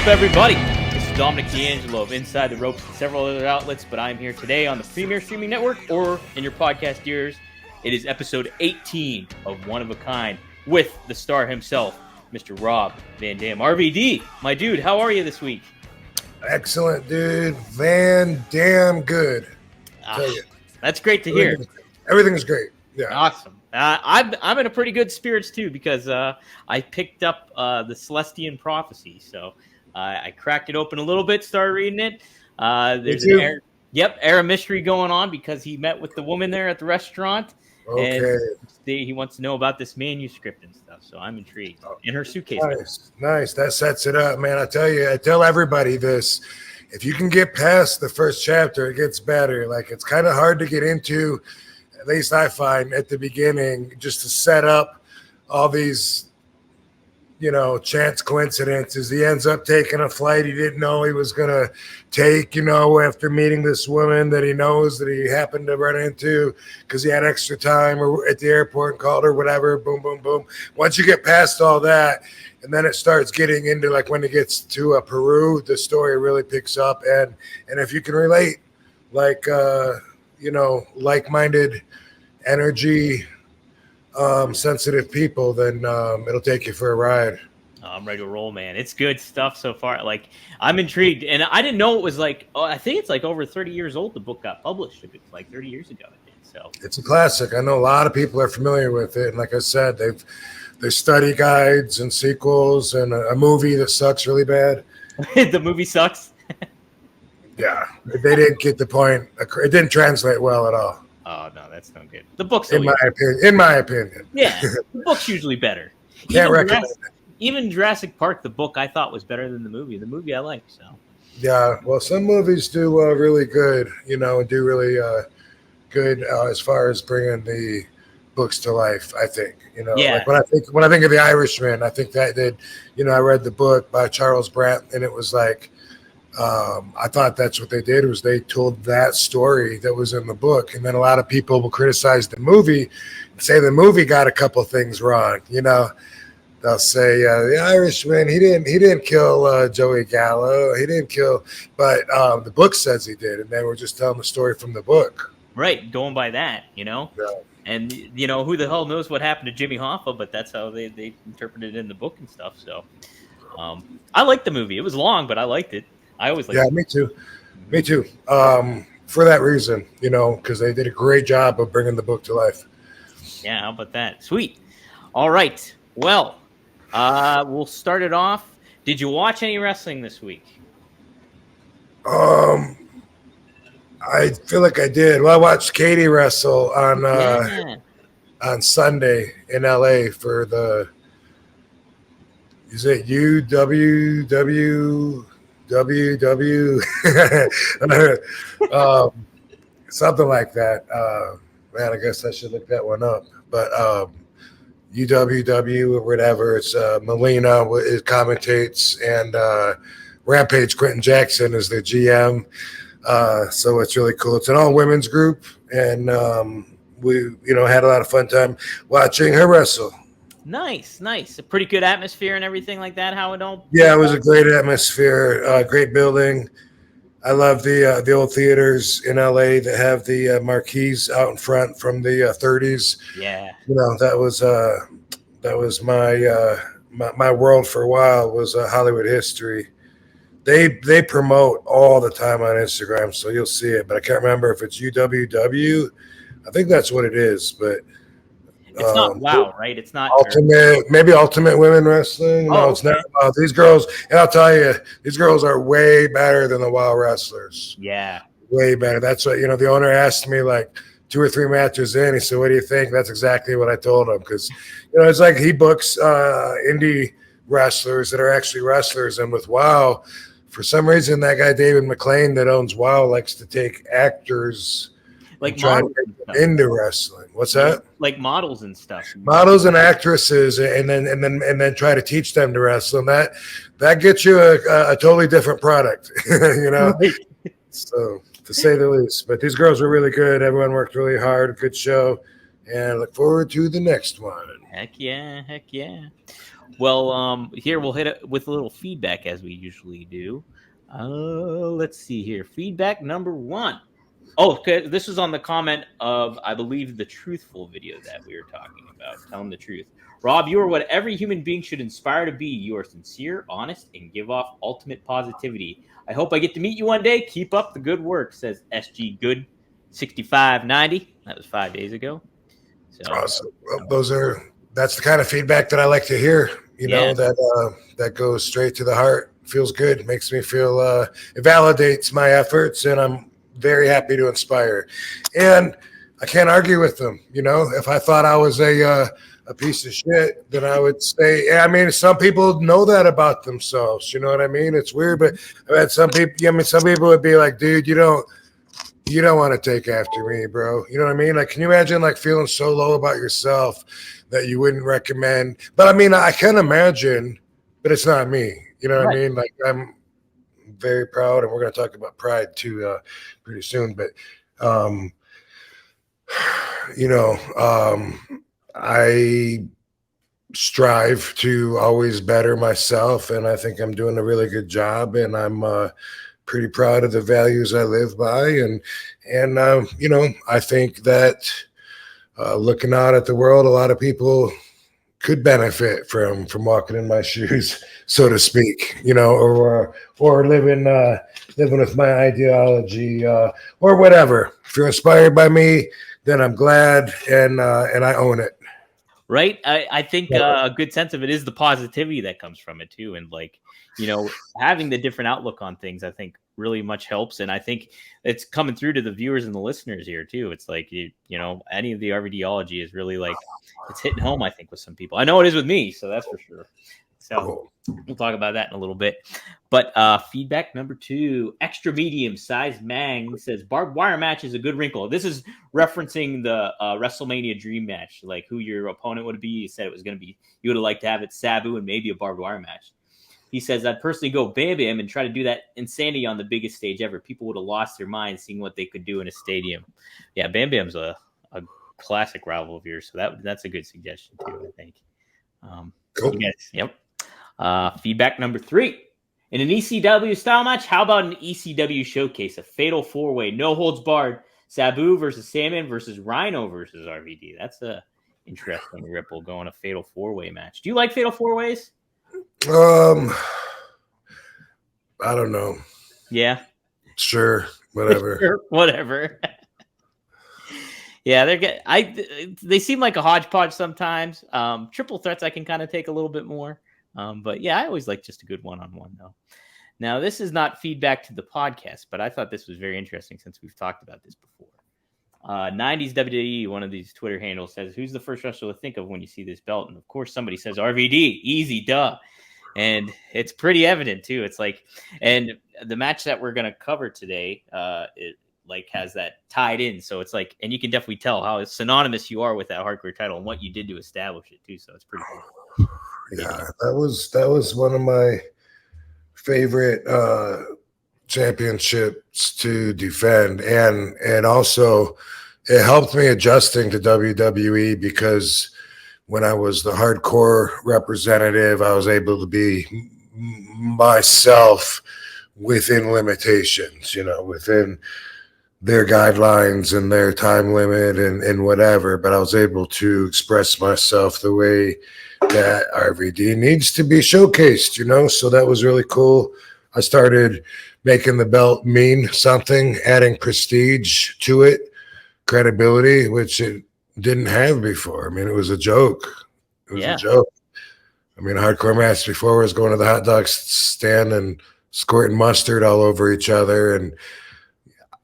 up, everybody? This is Dominic D'Angelo of Inside the Ropes and several other outlets, but I'm here today on the Premier Streaming Network or in your podcast ears. It is episode 18 of One of a Kind with the star himself, Mr. Rob Van Dam. RVD, my dude, how are you this week? Excellent, dude. Van Dam good. Tell you. That's great to hear. Everything's great. Yeah. Awesome. I'm in a pretty good spirits too because I picked up the Celestian Prophecy, so I cracked it open a little bit, started reading it. There's an air of mystery going on because he met with the woman there at the restaurant, and he wants to know about this manuscript and stuff. So I'm intrigued. In her suitcase. Nice. That sets it up, man. I tell everybody this. If you can get past the first chapter, it gets better. Like, it's kind of hard to get into. At least I find at the beginning, just to set up all these, chance coincidences. He ends up taking a flight he didn't know he was going to take, after meeting this woman that he knows that he happened to run into because he had extra time or at the airport and called her, whatever, boom, boom, boom. Once you get past all that, and then it starts getting into, like, when it gets to Peru, the story really picks up. And if you can relate, like, like-minded, energy, sensitive people, then it'll take you for a ride. I'm ready to roll, man. It's good stuff so far. Like, I'm intrigued, and I didn't know it was like. I think it's like over 30 years old. The book got published. It's like 30 years ago. I think so. It's a classic. I know a lot of people are familiar with it, and like I said, they study guides and sequels, and a movie that sucks really bad. The movie sucks. Yeah, they didn't get the point. It didn't translate well at all. Oh no, that's no good. The book's in my opinion. Yeah, the book's usually better. Can't recommend it. Even Jurassic Park, the book I thought was better than the movie. The movie I like. So. Yeah, well, some movies do really good. Do really good as far as bringing the books to life. I think. Yeah. Like when I think of The Irishman, I think that did. I read the book by Charles Brandt, and it was like. I thought that's what they did was they told that story that was in the book, and then a lot of people will criticize the movie and say the movie got a couple things wrong. They'll say the Irishman he didn't kill Joey Gallo, he didn't kill, but the book says he did, and they were just telling the story from the book. Right, going by that, Yeah. And who the hell knows what happened to Jimmy Hoffa, but that's how they interpreted it in the book and stuff. So I liked the movie. It was long, but I liked it. I always like. Yeah, me too. For that reason, because they did a great job of bringing the book to life. Yeah, how about that? Sweet. All right. Well, we'll start it off. Did you watch any wrestling this week? I feel like I did. Well, I watched Katie wrestle on Sunday in LA for the. Is it UWW? Something like that. Man, I guess I should look that one up. But UWW or whatever. It's Melina commentates, and Rampage Quentin Jackson is the GM. So it's really cool. It's an all women's group, and we had a lot of fun time watching her wrestle. Nice. A pretty good atmosphere and everything like that. How it all? Yeah, it was a great atmosphere. Great building. I love the old theaters in LA that have the marquees out in front from the 30s. Yeah. That was my world for a while was Hollywood history. They promote all the time on Instagram, so you'll see it. But I can't remember if it's UWW. I think that's what it is, but. It's not WoW, right? It's not Ultimate Women Wrestling. No, it's not. These girls, and I'll tell you, these girls are way better than the WoW wrestlers. Yeah, way better. That's what the owner asked me like 2 or 3 matches in. He said, "What do you think?" That's exactly what I told him because it's like he books indie wrestlers that are actually wrestlers, and with WoW, for some reason, that guy David McLean that owns WoW likes to take actors. Like into wrestling. What's that? Like models and stuff. Models and actresses, and then try to teach them to wrestle. And that gets you a totally different product, So to say the least. But these girls were really good. Everyone worked really hard. A good show, and I look forward to the next one. Heck yeah. Well, here we'll hit it with a little feedback as we usually do. Let's see here. Feedback number 1. Oh, okay. This was on the comment of, I believe, the truthful video that we were talking about. Telling the truth. Rob, you are what every human being should inspire to be. You are sincere, honest, and give off ultimate positivity. I hope I get to meet you one day. Keep up the good work, says SG Good 6590. That was 5 days ago. So awesome. Well, that's the kind of feedback that I like to hear. You know, that goes straight to the heart. Feels good. Makes me feel it validates my efforts, and I'm very happy to inspire. And I can't argue with them. You know, if I thought I was a piece of shit, then I would say, yeah, I mean, some people know that about themselves. You know what I mean? It's weird, but I've had some people, I mean, some people would be like, dude, you don't want to take after me, bro. You know what I mean? Like, can you imagine like feeling so low about yourself that you wouldn't recommend? But I mean, I can imagine, but it's not me. You know what I mean? Like, I'm very proud, and we're going to talk about pride too pretty soon. But, you know, I strive to always better myself, and I think I'm doing a really good job, and I'm pretty proud of the values I live by. And you know, I think that looking out at the world, a lot of people could benefit from walking in my shoes, so to speak, you know, or living with my ideology, or whatever. If you're inspired by me, then I'm glad, and I own it. Right. I think a good sense of it is the positivity that comes from it too. And like, you know, having the different outlook on things, I think really much helps. And I think it's coming through to the viewers and the listeners here too. It's like, you know, any of the RVDology is really like, it's hitting home, I think, with some people. I know it is with me, so that's for sure. So we'll talk about that in a little bit. But feedback number 2, extra medium size Mang says barbed wire match is a good wrinkle. This is referencing the WrestleMania dream match, like who your opponent would be. He said it was going to be, you would have liked to have it Sabu and maybe a barbed wire match. He says, I'd personally go Bam Bam and try to do that insanity on the biggest stage ever. People would have lost their minds seeing what they could do in a stadium. Yeah, Bam Bam's a classic rival of yours, so that's a good suggestion too, I think. Cool. Yes, yep. Feedback number 3. In an ECW style match, how about an ECW showcase, a fatal 4-way, no holds barred, Sabu versus Sandman versus Rhino versus RVD? That's a interesting ripple going a fatal 4-way match. Do you like fatal 4-ways? I don't know. Yeah. Sure. Whatever. Sure, whatever. Yeah, they seem like a hodgepodge sometimes. Triple threats I can kind of take a little bit more. But yeah, I always like just a good one-on-one though. Now, this is not feedback to the podcast, but I thought this was very interesting since we've talked about this before. 90s WWE, one of these Twitter handles says, who's the first wrestler to think of when you see this belt? And of course, somebody says RVD, easy, duh. And it's pretty evident too. It's like, and the match that we're going to cover today, it like has that tied in. So it's like, and you can definitely tell how synonymous you are with that hardcore title and what you did to establish it too. So it's pretty cool. Yeah, that was one of my favorite championships to defend, and also it helped me adjusting to WWE, because when I was the hardcore representative, I was able to be myself within limitations, you know, within their guidelines and their time limit and whatever, but I was able to express myself the way that RVD needs to be showcased, you know, so that was really cool. I started making the belt mean something, adding prestige to it, credibility, which it didn't have before. I mean, it was a joke. It was a joke. I mean, a hardcore match before was going to the hot dog stand and squirting mustard all over each other, and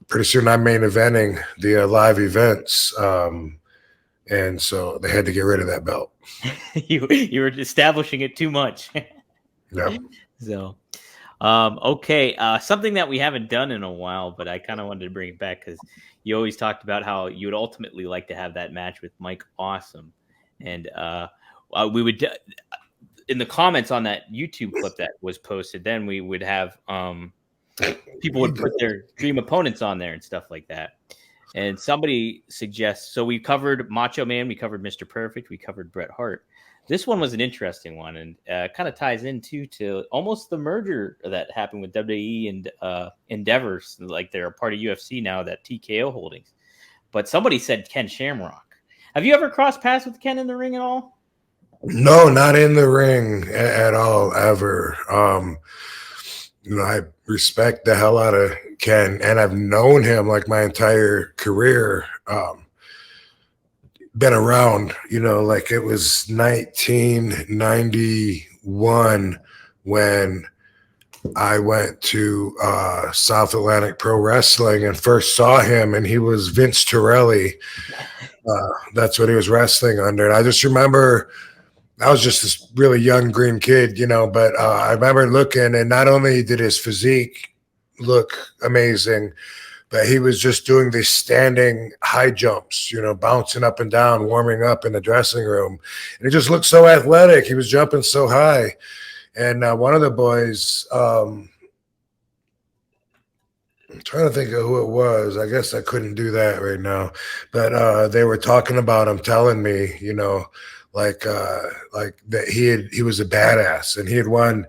pretty soon I'm main eventing the live events, and so they had to get rid of that belt. you were establishing it too much. Yeah. So, okay. Something that we haven't done in a while, but I kind of wanted to bring it back because you always talked about how you would ultimately like to have that match with Mike Awesome. And we would, in the comments on that YouTube clip that was posted, then we would have people would put their dream opponents on there and stuff like that. And somebody suggests, so we covered Macho Man, we covered Mr. Perfect, we covered Bret Hart. This one was an interesting one, and kind of ties into to almost the merger that happened with WWE and Endeavors. Like they're a part of UFC now, that TKO Holdings. But somebody said Ken Shamrock. Have you ever crossed paths with Ken in the ring at all? No, not in the ring at all, ever. I respect the hell out of Ken, and I've known him like my entire career. Been around, like it was 1991 when I went to South Atlantic Pro Wrestling and first saw him, and he was Vince Torelli. That's what he was wrestling under. And I just remember I was just this really young green kid, but I remember looking, and not only did his physique look amazing, but he was just doing these standing high jumps, bouncing up and down, warming up in the dressing room. And he just looked so athletic. He was jumping so high. And one of the boys, I'm trying to think of who it was. I guess I couldn't do that right now. But they were talking about him, telling me, like that he was a badass, and he had won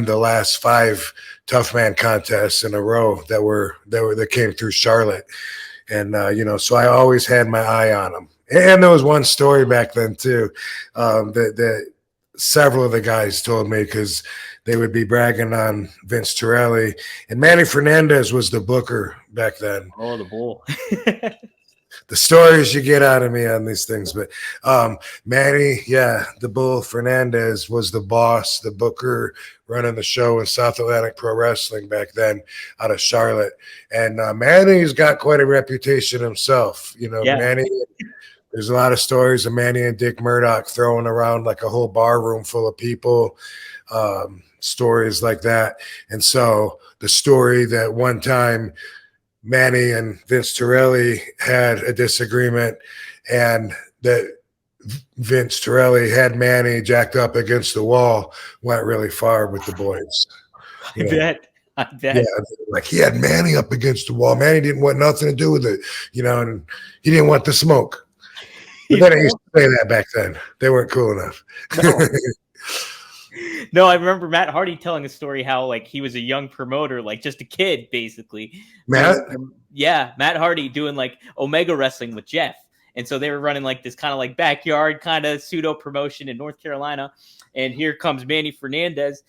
the last 5 tough man contests in a row that came through Charlotte. And so I always had my eye on him. And there was one story back then too, that several of the guys told me, because they would be bragging on Vince Torelli, and Manny Fernandez was the booker back then. Oh, the bull. The stories you get out of me on these things. But Manny, the Bull Fernandez was the boss, the booker, running the show in South Atlantic Pro Wrestling back then out of Charlotte. And Manny's got quite a reputation himself. Manny, there's a lot of stories of Manny and Dick Murdoch throwing around like a whole bar room full of people, stories like that. And so the story that one time Manny and Vince Torelli had a disagreement, and that Vince Torelli had Manny jacked up against the wall, went really far with the boys. I bet. Yeah, like he had Manny up against the wall. Manny didn't want nothing to do with it, and he didn't want the smoke. But then I used to say that back then. They weren't cool enough. No. No, I remember Matt Hardy telling a story how like he was a young promoter, like just a kid, basically. Matt Hardy doing like Omega Wrestling with Jeff. And so they were running like this kind of like backyard kind of pseudo promotion in North Carolina. And here comes Manny Fernandez.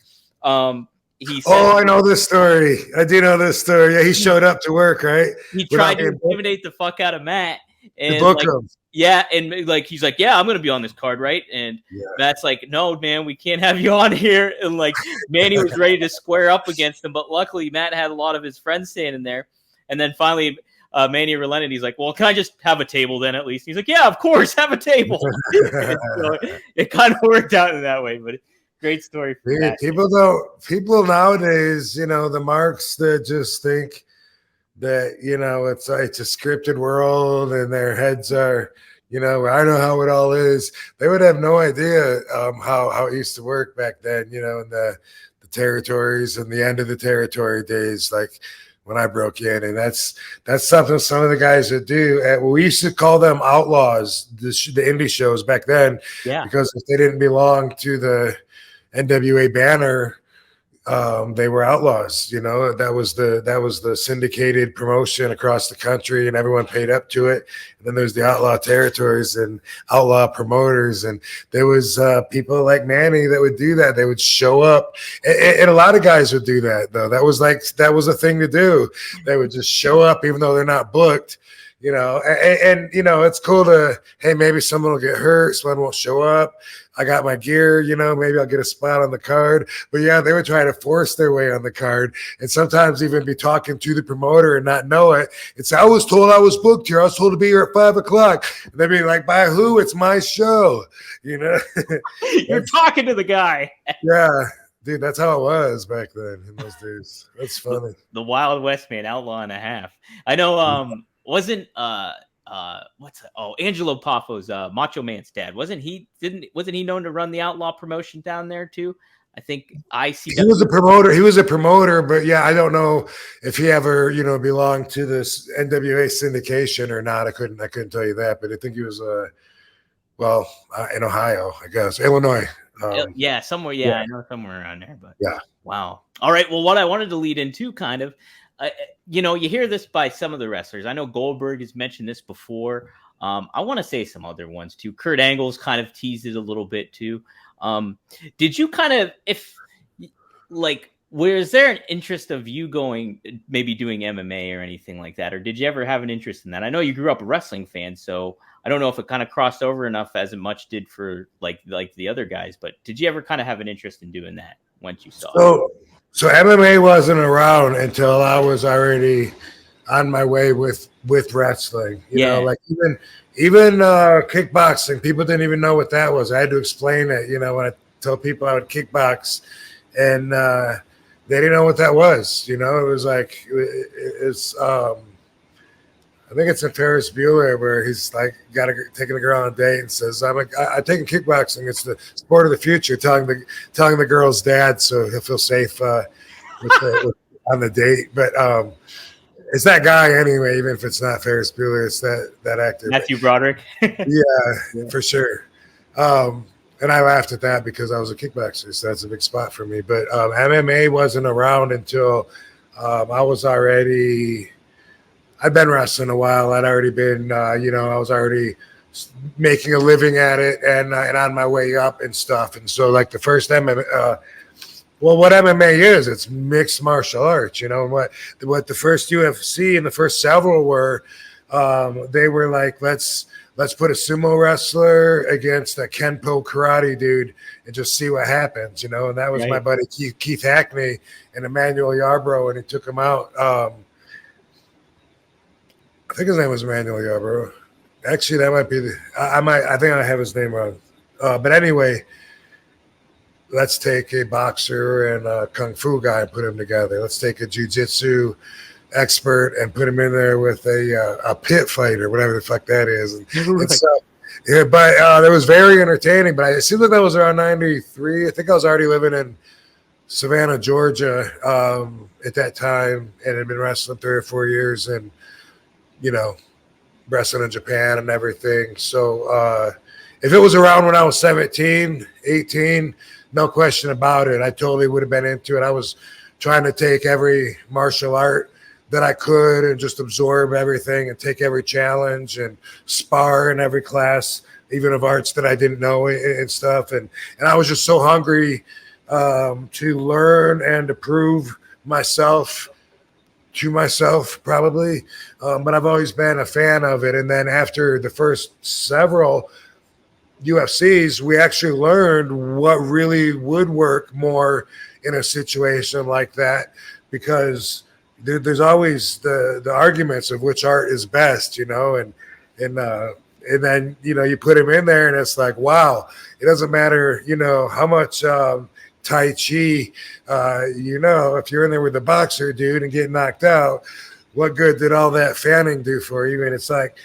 He said, I know this story. I do know this story. Yeah, he showed up to work, right? He tried to intimidate the fuck out of Matt. And book him. Yeah, and like he's like, yeah, I'm gonna be on this card, right? And Matt's like, no, man, we can't have you on here. And like Manny was ready to square up against him, but luckily Matt had a lot of his friends standing there. And then finally, Manny relented. He's like, well, can I just have a table then at least? He's like, yeah, of course, have a table. So it kind of worked out in that way, but great story. For people nowadays, the marks that just think that it's a scripted world and their heads are I know how it all is. They would have no idea how it used to work back then, in the territories and the end of the territory days, like when I broke in. And that's something some of the guys would do. We used to call them outlaws, the indie shows back then, because if they didn't belong to the NWA banner, they were outlaws. That was the syndicated promotion across the country, and everyone paid up to it. And then there's the outlaw territories and outlaw promoters, and there was people like Manny that would do that. They would show up, and a lot of guys would do that though. That was a thing to do. They would just show up even though they're not booked. And it's cool to, hey, maybe someone will get hurt, someone won't show up. I got my gear, maybe I'll get a spot on the card. But they would try to force their way on the card, and sometimes even be talking to the promoter and not know it. It's, I was told I was booked here. I was told to be here at 5 o'clock. And they'd be like, by who? It's my show. You're talking to the guy. Yeah. Dude, that's how it was back then in those days. That's funny. The Wild West, man, outlaw and a half. I know. Wasn't Angelo Poffo's Macho Man's dad? Wasn't he known to run the outlaw promotion down there too? I think ICW. He was a promoter. He was a promoter, but yeah, I don't know if he ever, belonged to this NWA syndication or not. I couldn't tell you that, but I think he was, in Ohio, I guess, Illinois. Yeah, somewhere. Yeah, I know somewhere around there. But yeah. Wow. All right. Well, what I wanted to lead into, kind of, you hear this by some of the wrestlers. I know Goldberg has mentioned this before. I want to say some other ones too. Kurt Angle's kind of teased it a little bit too. Did you kind of, was there an interest of you maybe doing MMA or anything like that? Or did you ever have an interest in that? I know you grew up a wrestling fan, so I don't know if it kind of crossed over enough as it much did for like the other guys, but did you ever kind of have an interest in doing that once you saw it? So MMA wasn't around until I was already on my way with wrestling. You know, like even kickboxing, people didn't even know what that was. I had to explain it, when I told people I would kickbox, and they didn't know what that was. It was like it's I think it's in Ferris Bueller where he's like taking a girl on a date and says, I'm taking kickboxing. It's the sport of the future, telling the girl's dad so he'll feel safe on the date. But it's that guy anyway, even if it's not Ferris Bueller, it's that actor. Matthew Broderick. yeah, for sure. And I laughed at that because I was a kickboxer, so that's a big spot for me. But MMA wasn't around until I'd been wrestling a while. I'd already been, I was already making a living at it and on my way up and stuff. And so, like the first MMA, what MMA is, it's mixed martial arts. What the first UFC and the first several were, they were like, let's put a sumo wrestler against a Kenpo karate dude and just see what happens. And that was my buddy Keith Hackney and Emmanuel Yarbrough, and he took him out. I think his name was Emmanuel Yarbrough. Actually, that might be I think I have his name wrong. But anyway, let's take a boxer and a kung fu guy and put them together. Let's take a jiu-jitsu expert and put him in there with a pit fighter, whatever the fuck that is. And so, but it was very entertaining. But it seemed like that was around 93. I think I was already living in Savannah, Georgia at that time, and had been wrestling 3 or 4 years, and wrestling in Japan and everything. So if it was around when I was 17, 18, no question about it, I totally would have been into it. I was trying to take every martial art that I could and just absorb everything and take every challenge and spar in every class, even of arts that I didn't know and stuff. And I was just so hungry to learn and to prove myself to myself, probably. But I've always been a fan of it. And then after the first several UFCs, we actually learned what really would work more in a situation like that, because there's always the arguments of which art is best, and then, you put him in there and it's like, wow, it doesn't matter, how much Tai Chi, if you're in there with a boxer dude and getting knocked out, what good did all that fanning do for you? And it's like,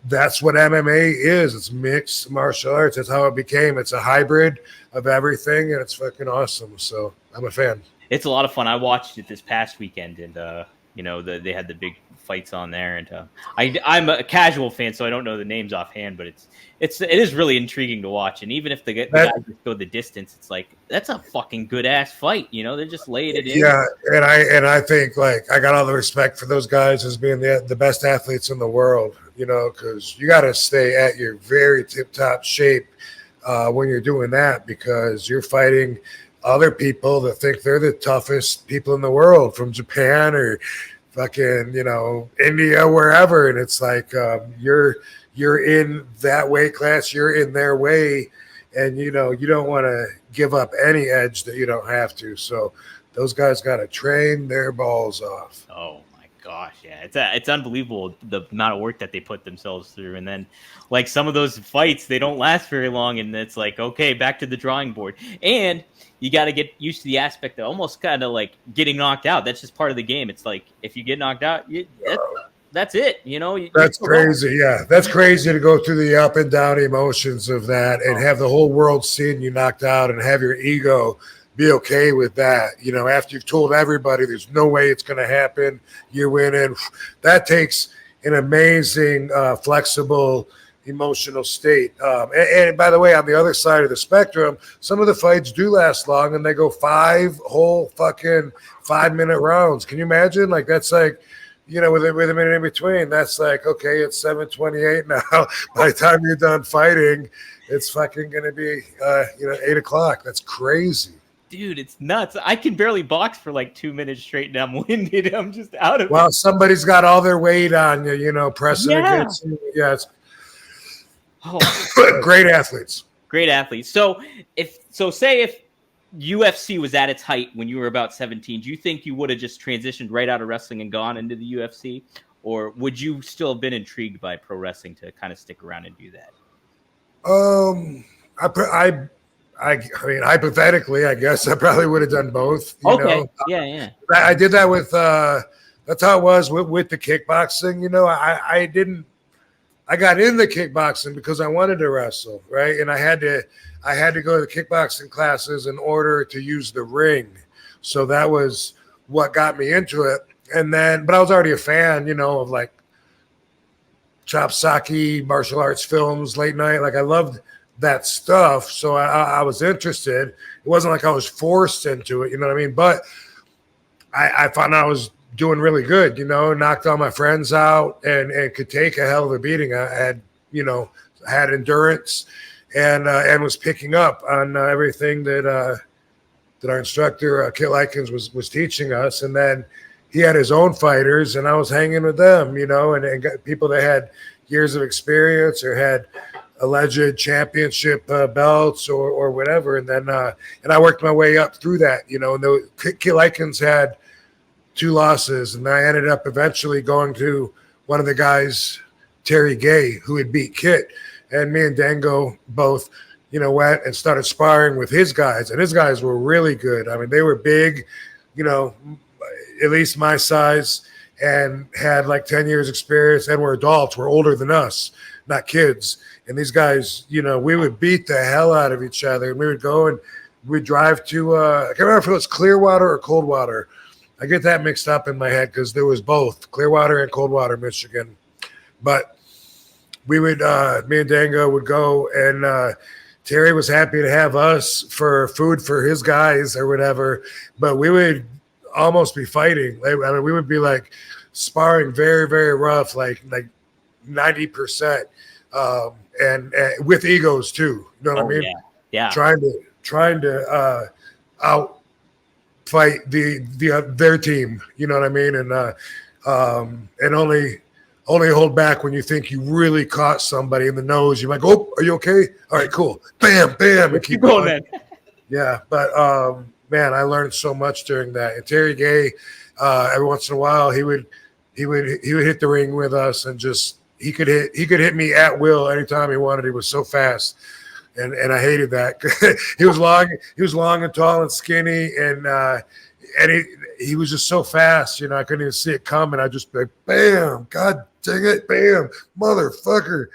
that's what MMA is. It's mixed martial arts. That's how it became. It's a hybrid of everything, and it's fucking awesome. So I'm a fan. It's a lot of fun. I watched it this past weekend, and they had the big fights on there. And I'm a casual fan, so I don't know the names offhand, but it is really intriguing to watch. And even if the guys just go the distance, it's like, that's a fucking good ass fight. They're just laying it in. Yeah, and I think, like, I got all the respect for those guys as being the best athletes in the world. Because you got to stay at your very tip top shape when you're doing that, because you're fighting other people that think they're the toughest people in the world from Japan or fucking, India, wherever. And it's like, you're in that weight class, you're in their way, and, you don't want to give up any edge that you don't have to. So those guys got to train their balls off. Oh my gosh. Yeah. It's unbelievable the amount of work that they put themselves through. And then, like, some of those fights, they don't last very long. And it's like, okay, back to the drawing board. And you got to get used to the aspect of almost kind of like getting knocked out. That's just part of the game. It's like, if you get knocked out, that's it. That's crazy. Yeah. That's crazy to go through the up and down emotions of that and have the whole world seeing you knocked out and have your ego be okay with that. You know, after you've told everybody there's no way it's going to happen, you win in. That takes an amazing, flexible, emotional state. And by the way, on the other side of the spectrum, some of the fights do last long, and they go 5 whole fucking 5-minute rounds. Can you imagine? Like, that's like, you know, with a minute in between, that's like, okay, it's 7:28 now. By the time you're done fighting, it's fucking going to be, 8 o'clock. That's crazy. Dude, it's nuts. I can barely box for like 2 minutes straight and I'm winded. I'm just out of it. Well, somebody's got all their weight on you, you know, pressing against you. Yeah, it's great athletes. Great athletes. So say if UFC was at its height when you were about 17, do you think you would have just transitioned right out of wrestling and gone into the UFC? Or would you still have been intrigued by pro wrestling to kind of stick around and do that? I mean, hypothetically, I guess I probably would have done both. You know? Yeah. I did that with. That's how it was with the kickboxing. You know, I got into kickboxing because I wanted to wrestle, right? And I had to go to the kickboxing classes in order to use the ring. So that was what got me into it. And then, but I was already a fan, you know, of like chop sake, martial arts films, late night. Like, I loved that stuff. So I was interested. It wasn't like I was forced into it, you know what I mean? But I found I was doing really good, you know, knocked all my friends out and could take a hell of a beating. I had, you know, had endurance and was picking up on everything that our instructor, Kit Likens, was teaching us. And then he had his own fighters and I was hanging with them, you know, and got people that had years of experience or had alleged championship belts or whatever. And then and I worked my way up through that, you know, and Kit Likens had 2 losses, and I ended up eventually going to one of the guys, Terry Gay, who had beat Kit, and me and Dango both, you know, went and started sparring with his guys, and his guys were really good. I mean, they were big, you know, at least my size, and had like 10 years experience, and were adults, were older than us, not kids. And these guys, you know, we would beat the hell out of each other, and we would go and we'd drive to, I can't remember if it was Clearwater or Coldwater. I get that mixed up in my head because there was both Clearwater and Coldwater, Michigan. But we would, me and Dango would go, and Terry was happy to have us for food for his guys or whatever. But we would almost be fighting. I mean, we would be like sparring very, very rough, like 90%, and with egos too. You know what I mean? Yeah. Trying to out fight their team, you know what I mean, and only hold back when you think you really caught somebody in the nose. You're like, oh, are you okay? All right, cool. Bam, and keep going. Then. Yeah, but man, I learned so much during that. And Terry Gay, every once in a while, he would hit the ring with us, and just he could hit me at will anytime he wanted. He was so fast. And I hated that. He was long and tall and skinny, and he was just so fast. You know, I couldn't even see it coming. I just be like, bam, God dang it, bam, motherfucker.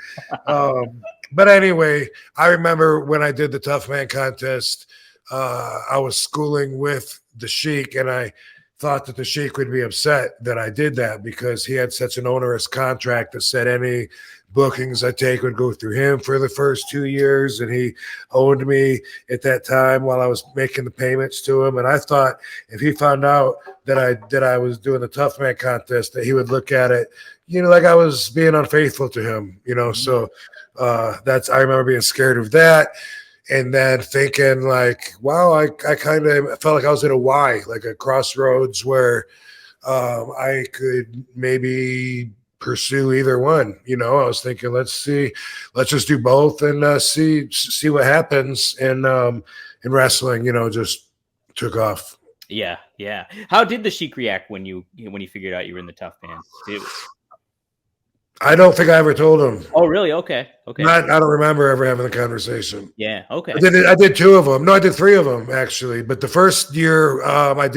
But anyway, I remember when I did the Tough Man contest, I was schooling with the Sheik, and I thought that the Sheik would be upset that I did that because he had such an onerous contract that said any bookings I take would go through him for the first 2 years, and he owned me at that time while I was making the payments to him. And I thought if he found out that I was doing the Tough Man contest, that he would look at it, you know, like I was being unfaithful to him, you know. So I remember being scared of that, and then thinking like, wow, I kind of felt like I was at a Y, like a crossroads where I could maybe pursue either one. You know, I was thinking, let's just do both and see what happens. And in wrestling, you know, just took off. Yeah. How did the Sheik react when you figured out you were in the Tough Man? I don't think I ever told him. Oh, really? Okay. I don't remember ever having the conversation. Yeah. Okay. I did 2 of them. No, I did 3 of them actually. But the first year, I went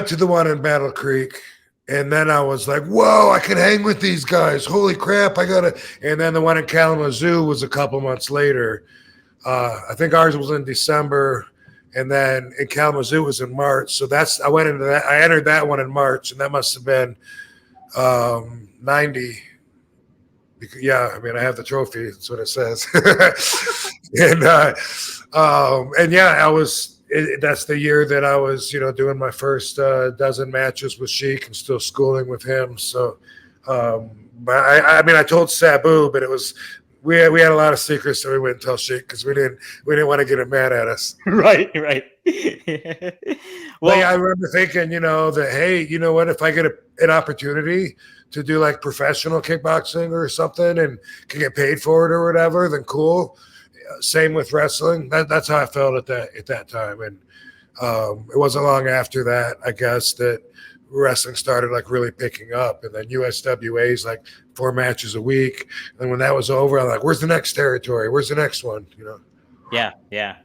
to the one in Battle Creek. And then I was like, whoa, I can hang with these guys. Holy crap, I got to. And then the one in Kalamazoo was a couple months later. I think ours was in December, and then in Kalamazoo was in March. So I went into that. I entered that one in March, and that must have been 90. Yeah, I mean, I have the trophy. That's what it says. and yeah, I was. That's the year that I was, doing my first dozen matches with Sheik and still schooling with him. So, but I mean, I told Sabu, but it was we had a lot of secrets that we wouldn't tell Sheik because we didn't want to get him mad at us. Right. Well, yeah, I remember thinking, that hey, you know what? If I get an opportunity to do like professional kickboxing or something and can get paid for it or whatever, then cool. Same with wrestling. That's how I felt at that time. And it wasn't long after that, I guess, that wrestling started like really picking up. And then USWA's like 4 matches a week. And when that was over, I'm like, where's the next territory? Where's the next one? Yeah.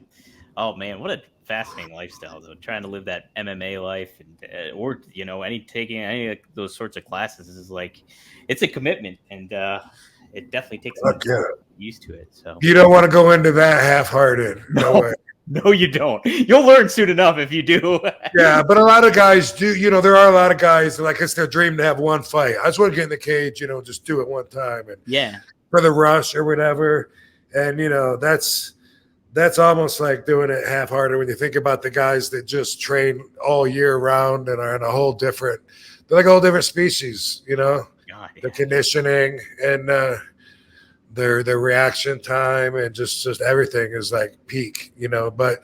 Oh man, what a fascinating lifestyle though. Trying to live that MMA life and or taking any of those sorts of classes is like, it's a commitment, and it definitely takes some time to get used to it. So you don't want to go into that half-hearted. No way. No, you don't. You'll learn soon enough if you do. Yeah, but a lot of guys do. There are a lot of guys that, like, it's their dream to have one fight. I just want to get in the cage, just do it one time, and for the rush or whatever. And that's almost like doing it half-hearted when you think about the guys that just train all year round and are in a whole different. They're like a whole different species, God, the conditioning and their reaction time and just everything is like peak, but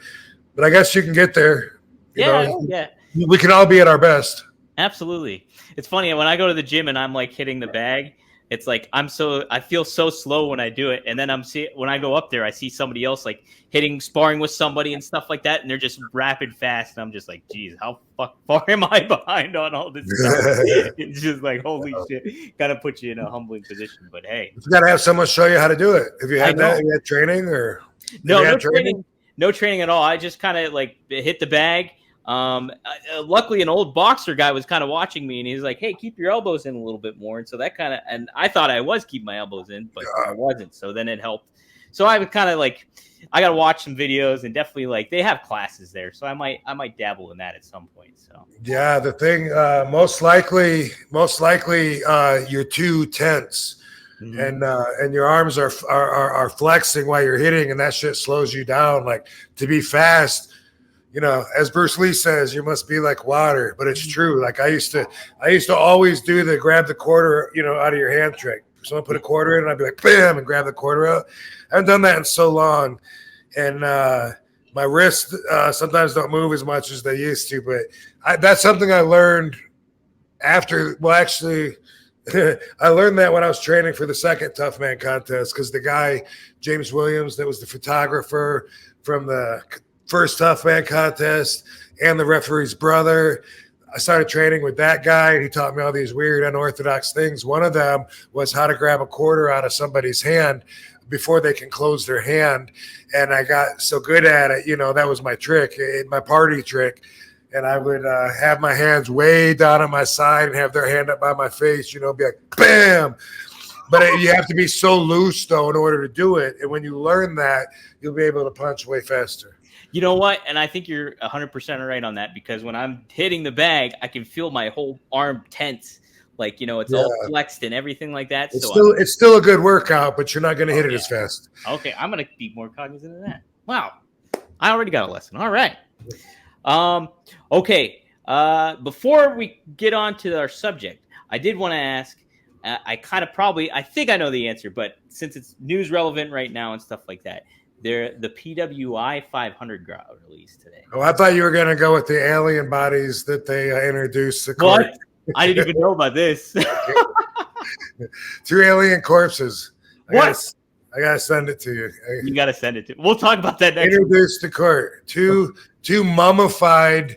I guess you can get there. Yeah. We can all be at our best. Absolutely. It's funny when I go to the gym and I'm like hitting the bag, it's like I feel so slow when I do it, and then when I go up there, I see somebody else like sparring with somebody and stuff like that, and they're just rapid fast, and I'm just like, geez, how far am I behind on all this stuff? It's just like, holy shit, gotta put you in a humbling position. But hey, you gotta have someone show you how to do it. Have you had that? Have you had training or no training? No training at all. I just kind of like hit the bag. Luckily an old boxer guy was kind of watching me, and he's like, hey, keep your elbows in a little bit more. And so that and I thought I was keeping my elbows in, but I wasn't. So then it helped. So I was kind of like, I got to watch some videos, and definitely like they have classes there. So I might dabble in that at some point. So yeah, the thing, most likely you're too tense. Mm-hmm. And your arms are flexing while you're hitting, and that shit slows you down. Like, to be fast, as Bruce Lee says, you must be like water, but it's true. Like I used to always do the grab the quarter, out of your hand trick. Someone put a quarter in, and I'd be like, bam, and grab the quarter out. I haven't done that in so long, and my wrists sometimes don't move as much as they used to. But that's something I learned after. Well, actually, I learned that when I was training for the second Tough Man contest, because the guy James Williams, that was the photographer from the first Tough Man contest, and the referee's brother. I started training with that guy, and he taught me all these weird, unorthodox things. One of them was how to grab a quarter out of somebody's hand before they can close their hand. And I got so good at it, that was my trick, my party trick. And I would have my hands way down on my side and have their hand up by my face, be like, bam. But you have to be so loose, though, in order to do it. And when you learn that, you'll be able to punch way faster. You know what? And I think you're 100% right on that, because when I'm hitting the bag, I can feel my whole arm tense. Like, it's all flexed and everything like that. It's still a good workout, but you're not going to hit it as fast. Okay, I'm going to be more cognizant of that. Wow. I already got a lesson. All right. Okay. Before we get on to our subject, I did want to ask, I think I know the answer, but since it's news relevant right now and stuff like that, the PWI 500 got released today. Oh, I thought you were going to go with the alien bodies that they introduced to court. What? I didn't even know about this. 2 alien corpses. I gotta send it to you. You gotta send it to. We'll talk about that next. Introduced to court 2 mummified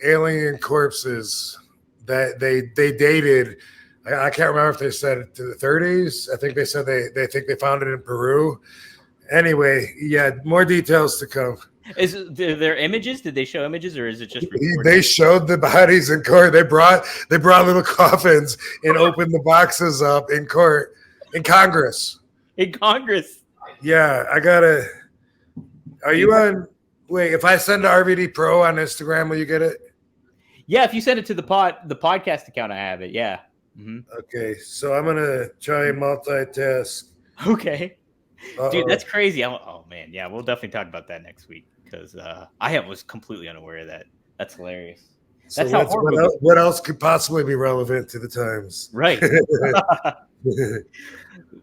alien corpses that they dated. I can't remember if they said it to the 30s. I think they said they think they found it in Peru. Anyway, yeah, more details to come. Is there images? Did they show images, or is it just recorded? They showed the bodies in court. They brought little coffins and opened the boxes up in court, in Congress. In Congress. Yeah, Are you on? Wait, if I send to RVD Pro on Instagram, will you get it? Yeah, if you send it to the podcast account, I have it. Yeah. Okay, so I'm gonna try and multitask. Okay. Dude, that's crazy. Oh man, yeah, we'll definitely talk about that next week because I was completely unaware of that. That's hilarious. That's so how what else could possibly be relevant to the times? Right.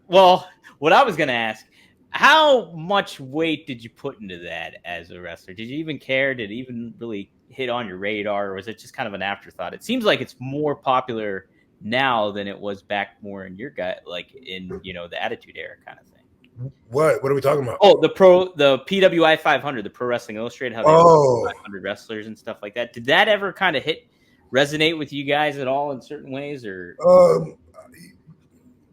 Well, what I was gonna ask, how much weight did you put into that as a wrestler? Did you even care? Did it even really hit on your radar, or was it just kind of an afterthought? It seems like it's more popular now than it was back more in your gut, like in the Attitude Era kind of thing. What are we talking about? Oh, the PWI 500, the Pro Wrestling Illustrated, how they have 500 wrestlers and stuff like that. Did that ever kind of resonate with you guys at all in certain ways, or?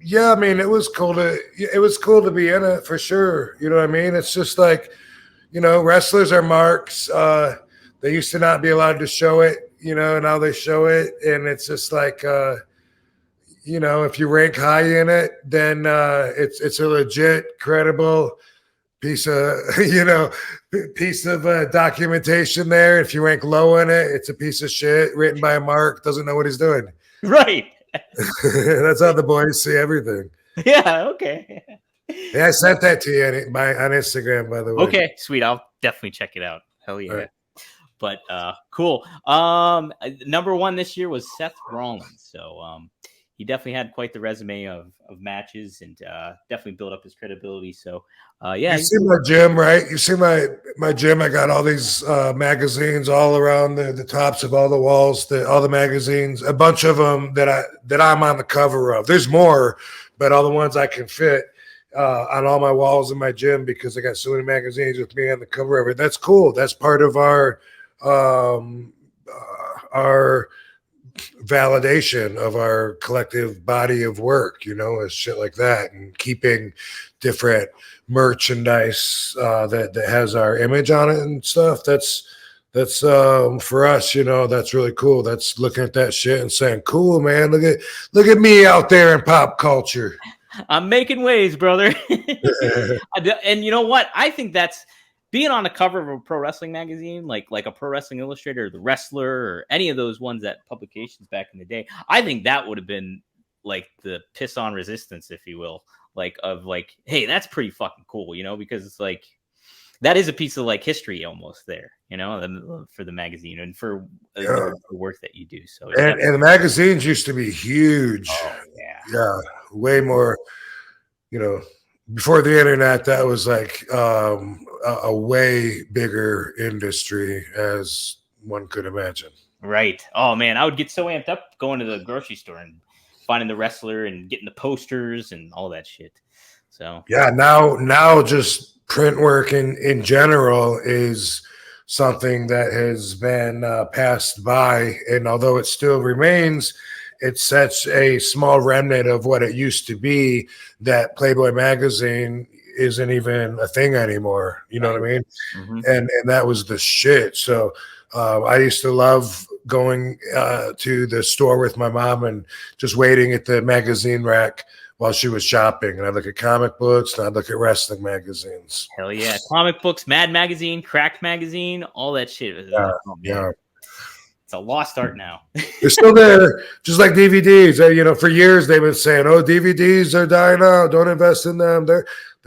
Yeah, I mean, it was cool to be in it for sure. You know what I mean? It's just like, wrestlers are marks. They used to not be allowed to show it, now they show it. And it's just like, if you rank high in it, then it's a legit, credible piece of, documentation there. If you rank low in it, it's a piece of shit written by a mark, doesn't know what he's doing. Right. That's how the boys see everything. Yeah, okay. Yeah, I sent that to you on Instagram, by the way. Okay, sweet. I'll definitely check it out. Hell yeah. Right. But cool. Number one this year was Seth Rollins. So he definitely had quite the resume of matches and definitely built up his credibility. So yeah. You see my gym, right? You see my gym. I got all these magazines all around the tops of all the walls, all the magazines, a bunch of them that I'm on the cover of. There's more, but all the ones I can fit on all my walls in my gym because I got so many magazines with me on the cover of it. That's cool. That's part of our validation of our collective body of work, is shit like that, and keeping different merchandise that has our image on it and stuff. That's for us, that's really cool. That's looking at that shit and saying, cool, man, look at me out there in pop culture. I'm making waves, brother. And you know what? I think that's being on the cover of a pro wrestling magazine, like a Pro Wrestling Illustrated or The Wrestler or any of those ones, that publications back in the day. I think that would have been like the piss on resistance, if you will, hey, that's pretty fucking cool, because it's like that is a piece of like history almost there, for the magazine and for the work that you do. So and the magazines used to be huge. Oh, yeah, way more. Before the internet, that was like a way bigger industry as one could imagine. Right. Oh man, I would get so amped up going to the grocery store and finding the wrestler and getting the posters and all that shit. So yeah, now just print work in general is something that has been passed by, and although it still remains, it's such a small remnant of what it used to be that Playboy magazine isn't even a thing anymore. You know what I mean? Mm-hmm. And that was the shit. So I used to love going to the store with my mom and just waiting at the magazine rack while she was shopping. And I'd look at comic books and I'd look at wrestling magazines. Hell yeah. Comic books, Mad Magazine, Cracked Magazine, all that shit. Yeah. It's a lost art now. They're still there, just like DVDs. For years they've been saying, "Oh, DVDs are dying out. Don't invest in them." They're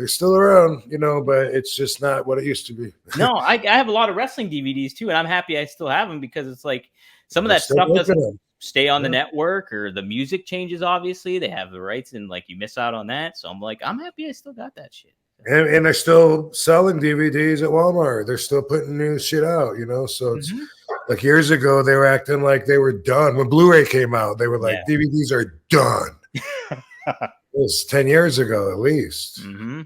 still around, but it's just not what it used to be. No, I have a lot of wrestling DVDs too, and I'm happy I still have them because it's like some of that stuff doesn't stay on the network, or the music changes. Obviously, they have the rights, and like you miss out on that. So I'm like, I'm happy I still got that shit. And they're still selling DVDs at Walmart. They're still putting new shit out, So it's like years ago, they were acting like they were done. When Blu-ray came out, they were like, DVDs are done. It was 10 years ago, at least. Mm-hmm.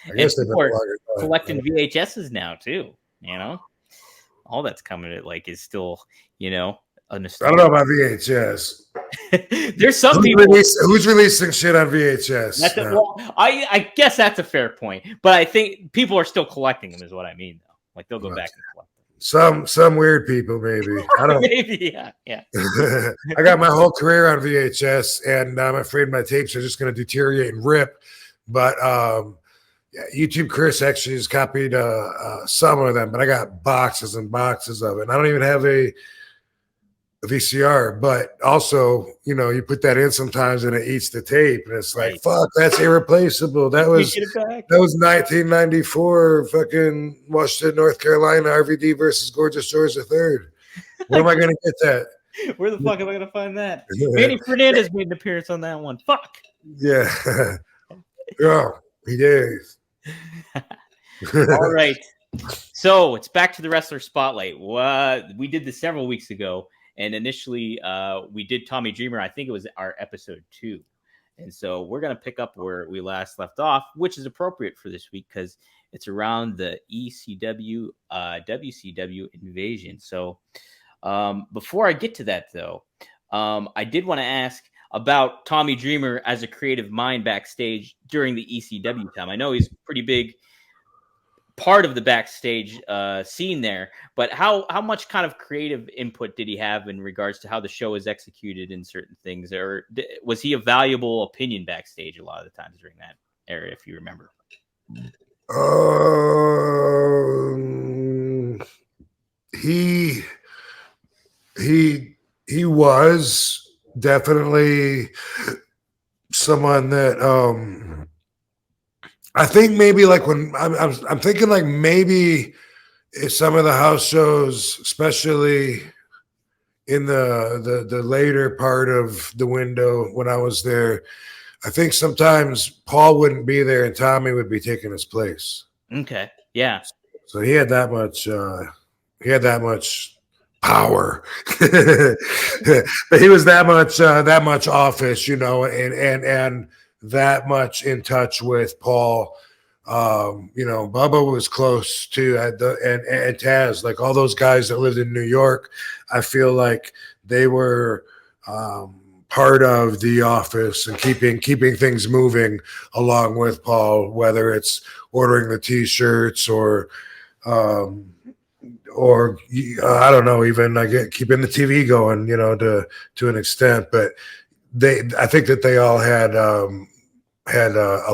I guess they've been collecting VHSs now, too. All that's coming is still, I don't know about VHS. There's some people who's releasing shit on VHS. I guess that's a fair point, but I think people are still collecting them, is what I mean, though. Like they'll go back and collect them. Some weird people, maybe. I don't. Maybe, yeah. I got my whole career on VHS, and I'm afraid my tapes are just going to deteriorate and rip. But Yeah, YouTube Chris actually has copied some of them, but I got boxes and boxes of it. And I don't even have a VCR, but also, you put that in sometimes and it eats the tape, and it's like, fuck, that's irreplaceable. That was 1994, fucking Washington, North Carolina, RVD versus Gorgeous George III. Where am I going to get that? Where the fuck am I going to find that? Manny Fernandez made an appearance on that one. Fuck. Yeah. Oh, he did. All right. So it's back to the wrestler spotlight. We did this several weeks ago, and initially we did Tommy Dreamer. I think it was our episode 2. And so we're going to pick up where we last left off, which is appropriate for this week because it's around the ECW, WCW invasion. So before I get to that, though, I did want to ask about Tommy Dreamer as a creative mind backstage during the ECW time. I know he's a pretty big part of the backstage scene there, but how much kind of creative input did he have in regards to how the show is executed in certain things, or was he a valuable opinion backstage a lot of the times during that era, if you remember? He was definitely someone that I think maybe like when I'm thinking like maybe some of the house shows, especially in the later part of the window when I was there, I think sometimes Paul wouldn't be there and Tommy would be taking his place. Okay. Yeah. So he had that much power. But he was that much office, and that much in touch with Paul. Bubba was close to and Taz, like all those guys that lived in New York. I feel like they were part of the office and keeping things moving along with Paul, whether it's ordering the T-shirts or I don't know, even keeping the TV going, to an extent. But I think that they all had a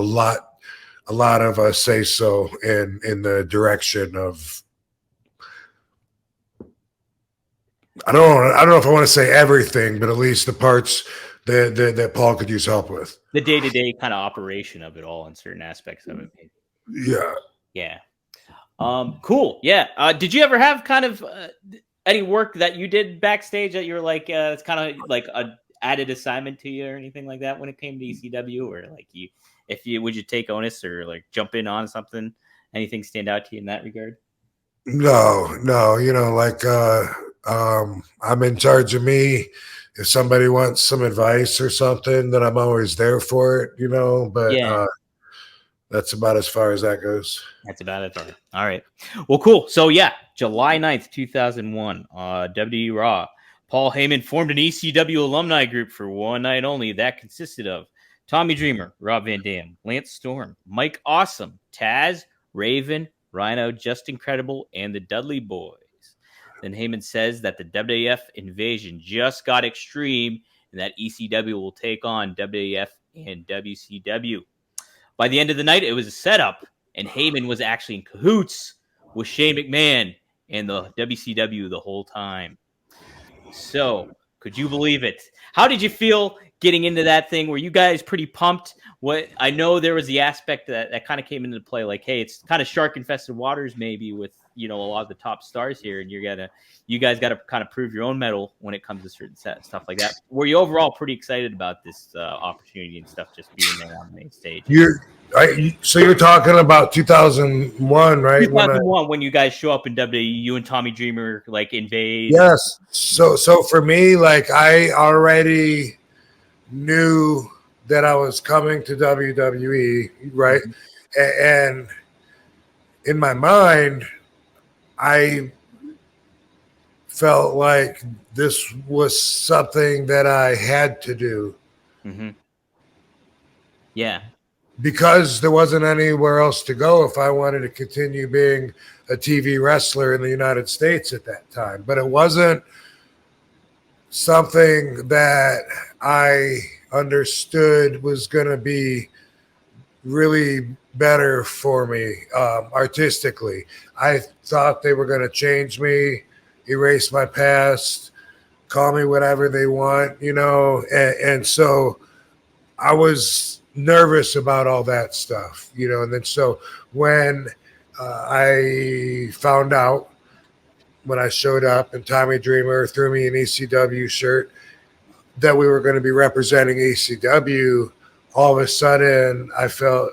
lot of say so in the direction of. I don't know if I want to say everything, but at least the parts that Paul could use help with. The day-to-day kind of operation of it all in certain aspects of it. Yeah. Yeah. Cool. Yeah. Did you ever have kind of any work that you did backstage that you were like, it's kind of like a added assignment to you or anything like that when it came to ECW, or like would you take onus or like jump in on something? Anything stand out to you in that regard? No, I'm in charge of me. If somebody wants some advice or something, then I'm always there for it, but yeah. That's about as far as that goes. That's about it. All right. Well, cool. So yeah, July 9th, 2001, WWE Raw. Paul Heyman formed an ECW alumni group for one night only that consisted of Tommy Dreamer, Rob Van Dam, Lance Storm, Mike Awesome, Taz, Raven, Rhino, Just Incredible, and the Dudley Boys. Then Heyman says that the WWF invasion just got extreme and that ECW will take on WWF and WCW. By the end of the night, it was a setup, and Heyman was actually in cahoots with Shane McMahon and the WCW the whole time. So, could you believe it? How did you feel getting into that thing? Were you guys pretty pumped? I know there was the aspect that kind of came into play, like, hey, it's kind of shark-infested waters maybe with, a lot of the top stars here, and you guys got to kind of prove your own mettle when it comes to certain stuff like that. Were you overall pretty excited about this opportunity and stuff, just being there on the main stage? So you're talking about 2001, right? 2001, when you guys show up in WWE, you and Tommy Dreamer like invade. Yes. So for me, like I already knew that I was coming to WWE, right? And in my mind, I felt like this was something that I had to do. Mm-hmm. Yeah. Because there wasn't anywhere else to go if I wanted to continue being a TV wrestler in the United States at that time. But it wasn't something that I understood was going to be really better for me artistically. I thought they were going to change me, erase my past, call me whatever they want, and so I was nervous about all that stuff, and then so when I found out when I showed up and Tommy Dreamer threw me an ECW shirt that we were going to be representing ECW, all of a sudden I felt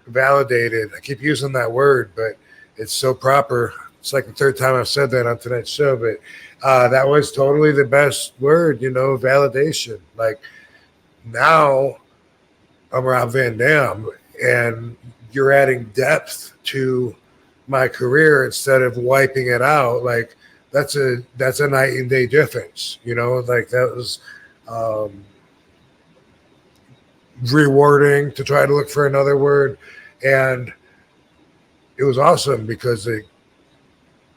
validated. I keep using that word, but it's so proper. It's like the third time I've said that on tonight's show, but that was totally the best word, validation. Like now I'm Rob Van Dam and you're adding depth to my career instead of wiping it out. Like that's a night and day difference, like that was rewarding, to try to look for another word. And it was awesome because they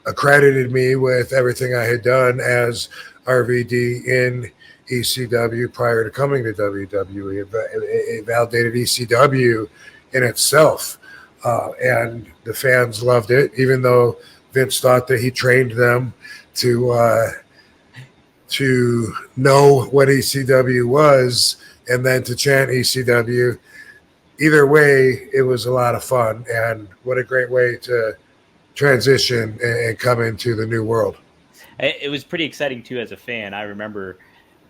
accredited me with everything I had done as RVD in ECW prior to coming to WWE. It validated ECW in itself. And the fans loved it, even though Vince thought that he trained them to know what ECW was and then to chant ECW. Either way, it was a lot of fun, and what a great way to transition and come into the new world. It was pretty exciting too as a fan. I remember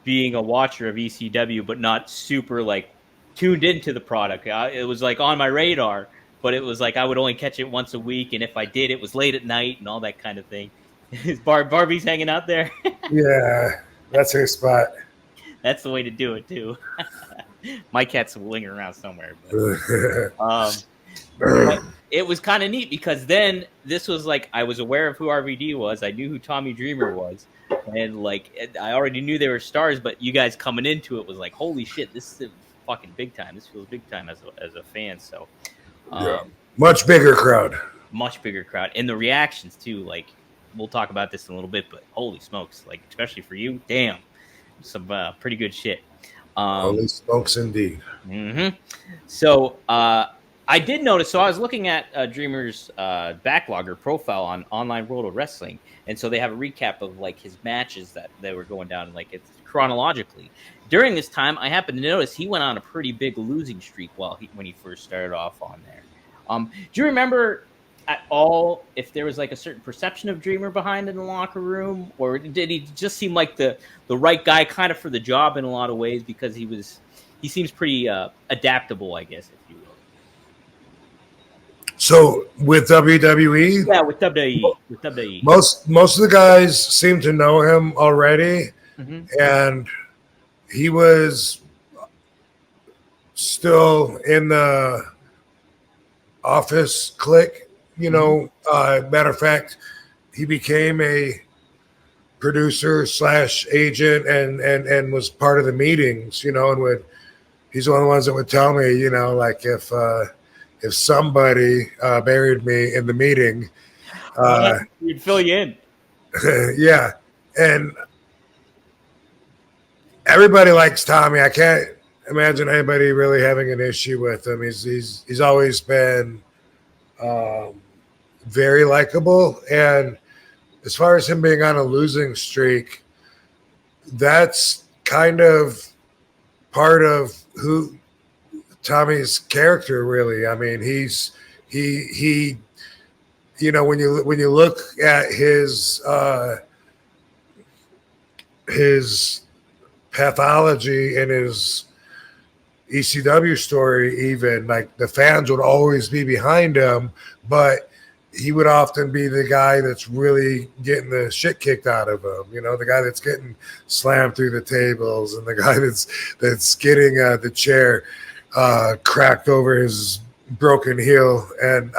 being a watcher of ECW, but not super like tuned into the product. It was like on my radar, but it was like I would only catch it once a week, and if I did, it was late at night and all that kind of thing. Is Barbie's hanging out there? Yeah, that's her spot. That's the way to do it too. My cat's lingering around somewhere. But it was kind of neat because then this was like I was aware of who RVD was. I knew who Tommy Dreamer was, and like I already knew they were stars. But you guys coming into it was like, holy shit, this is fucking big time. This feels big time as a fan. So much bigger crowd, and the reactions too. Like we'll talk about this in a little bit, but holy smokes, like especially for you, damn, some pretty good shit. Holy smokes, indeed. Mm-hmm. So I did notice. So I was looking at Dreamer's backlog or profile on Online World of Wrestling, and so they have a recap of like his matches that they were going down, like it's chronologically. During this time, I happened to notice he went on a pretty big losing streak when he first started off on there. Do you remember at all if there was like a certain perception of Dreamer behind in the locker room, or did he just seem like the right guy kind of for the job in a lot of ways because he seems pretty adaptable, I guess, if you will. So with WWE, yeah, with WWE, most of the guys seem to know him already, and he was still in the office clique. Matter of fact, he became a producer / agent and was part of the meetings, and he's one of the ones that would tell me, like if somebody buried me in the meeting, he'd fill you in. Yeah. And everybody likes Tommy. I can't imagine anybody really having an issue with him. He's always been very likable, and as far as him being on a losing streak, that's kind of part of who Tommy's character, really. I mean, he when you look at his pathology and his ECW story, even like the fans would always be behind him, but he would often be the guy that's really getting the shit kicked out of him. The guy that's getting slammed through the tables, and the guy that's getting the chair cracked over his broken heel, and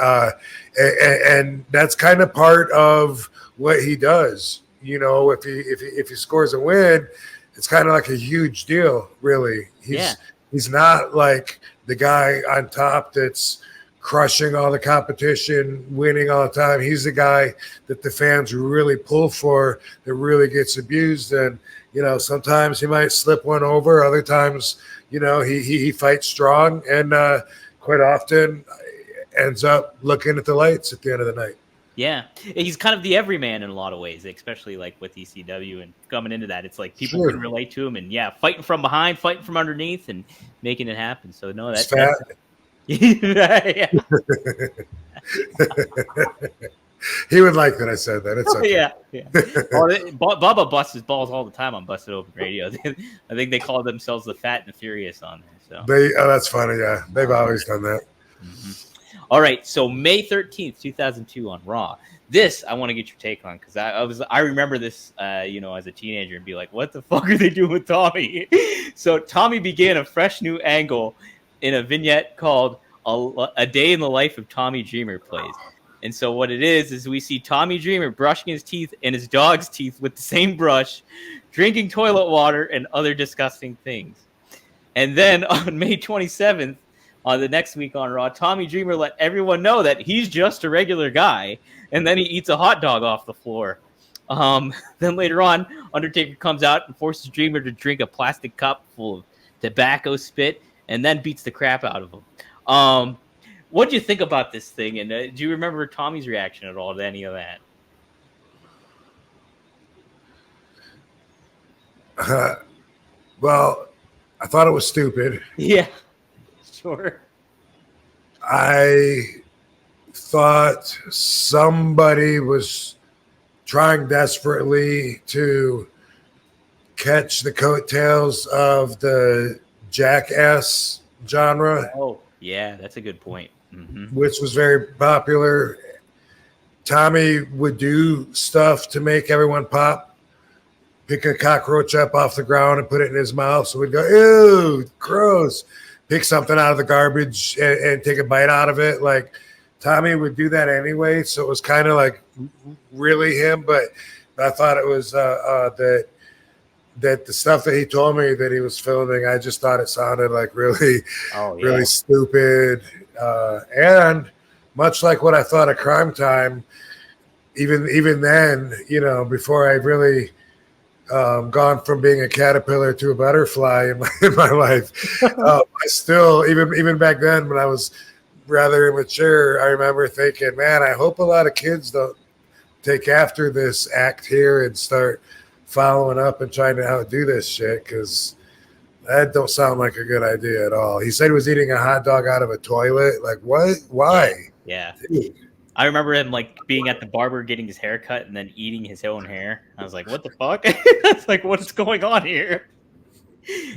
that's kind of part of what he does. If he scores a win, it's kind of like a huge deal, really. He's not like the guy on top that's crushing all the competition, winning all the time. He's the guy that the fans really pull for, that really gets abused. And, sometimes he might slip one over. Other times, he fights strong. And, quite often ends up looking at the lights at the end of the night. Yeah, he's kind of the everyman in a lot of ways, especially like with ECW and coming into that. It's like people can relate to him, and fighting from behind, fighting from underneath, and making it happen. So no, that's fat. Yeah. He would like that I said that. It's okay. Yeah. Bubba busts his balls all the time on Busted Open Radio. I think they call themselves the Fat and the Furious on there. So that's funny. Yeah, they've always done that. Mm-hmm. All right, so May 13th, 2002 on Raw. This I want to get your take on because I remember this, as a teenager and be like, what the fuck are they doing with Tommy? So Tommy began a fresh new angle in a vignette called A Day in the Life of Tommy Dreamer plays. And so what it is we see Tommy Dreamer brushing his teeth and his dog's teeth with the same brush, drinking toilet water, and other disgusting things. And then on May 27th, the next week on Raw, Tommy Dreamer let everyone know that he's just a regular guy, and then he eats a hot dog off the floor. Then later on, Undertaker comes out and forces Dreamer to drink a plastic cup full of tobacco spit, and then beats the crap out of him. What do you think about this thing? And do you remember Tommy's reaction at all to any of that? Well, I thought it was stupid. Yeah, sure. I thought somebody was trying desperately to catch the coattails of the jackass genre. Oh, yeah, that's a good point. Mm-hmm. Which was very popular. Tommy would do stuff to make everyone pop, pick a cockroach up off the ground and put it in his mouth. So we'd go, ew, gross. Pick something out of the garbage and take a bite out of it. Like Tommy would do that anyway. So it was kind of like really him. But I thought it was that the stuff that he told me that he was filming, I just thought it sounded like really stupid. And much like what I thought of Crime Time, even then, before I really gone from being a caterpillar to a butterfly in my life, I still, even back then when I was rather immature, I remember thinking, man, I hope a lot of kids don't take after this act here and start following up and trying to outdo this shit, because that don't sound like a good idea at all. He said he was eating a hot dog out of a toilet. Like, what? Why? Yeah. Dude. I remember him like being at the barber getting his hair cut and then eating his own hair. I was like, what the fuck? It's like, what's going on here?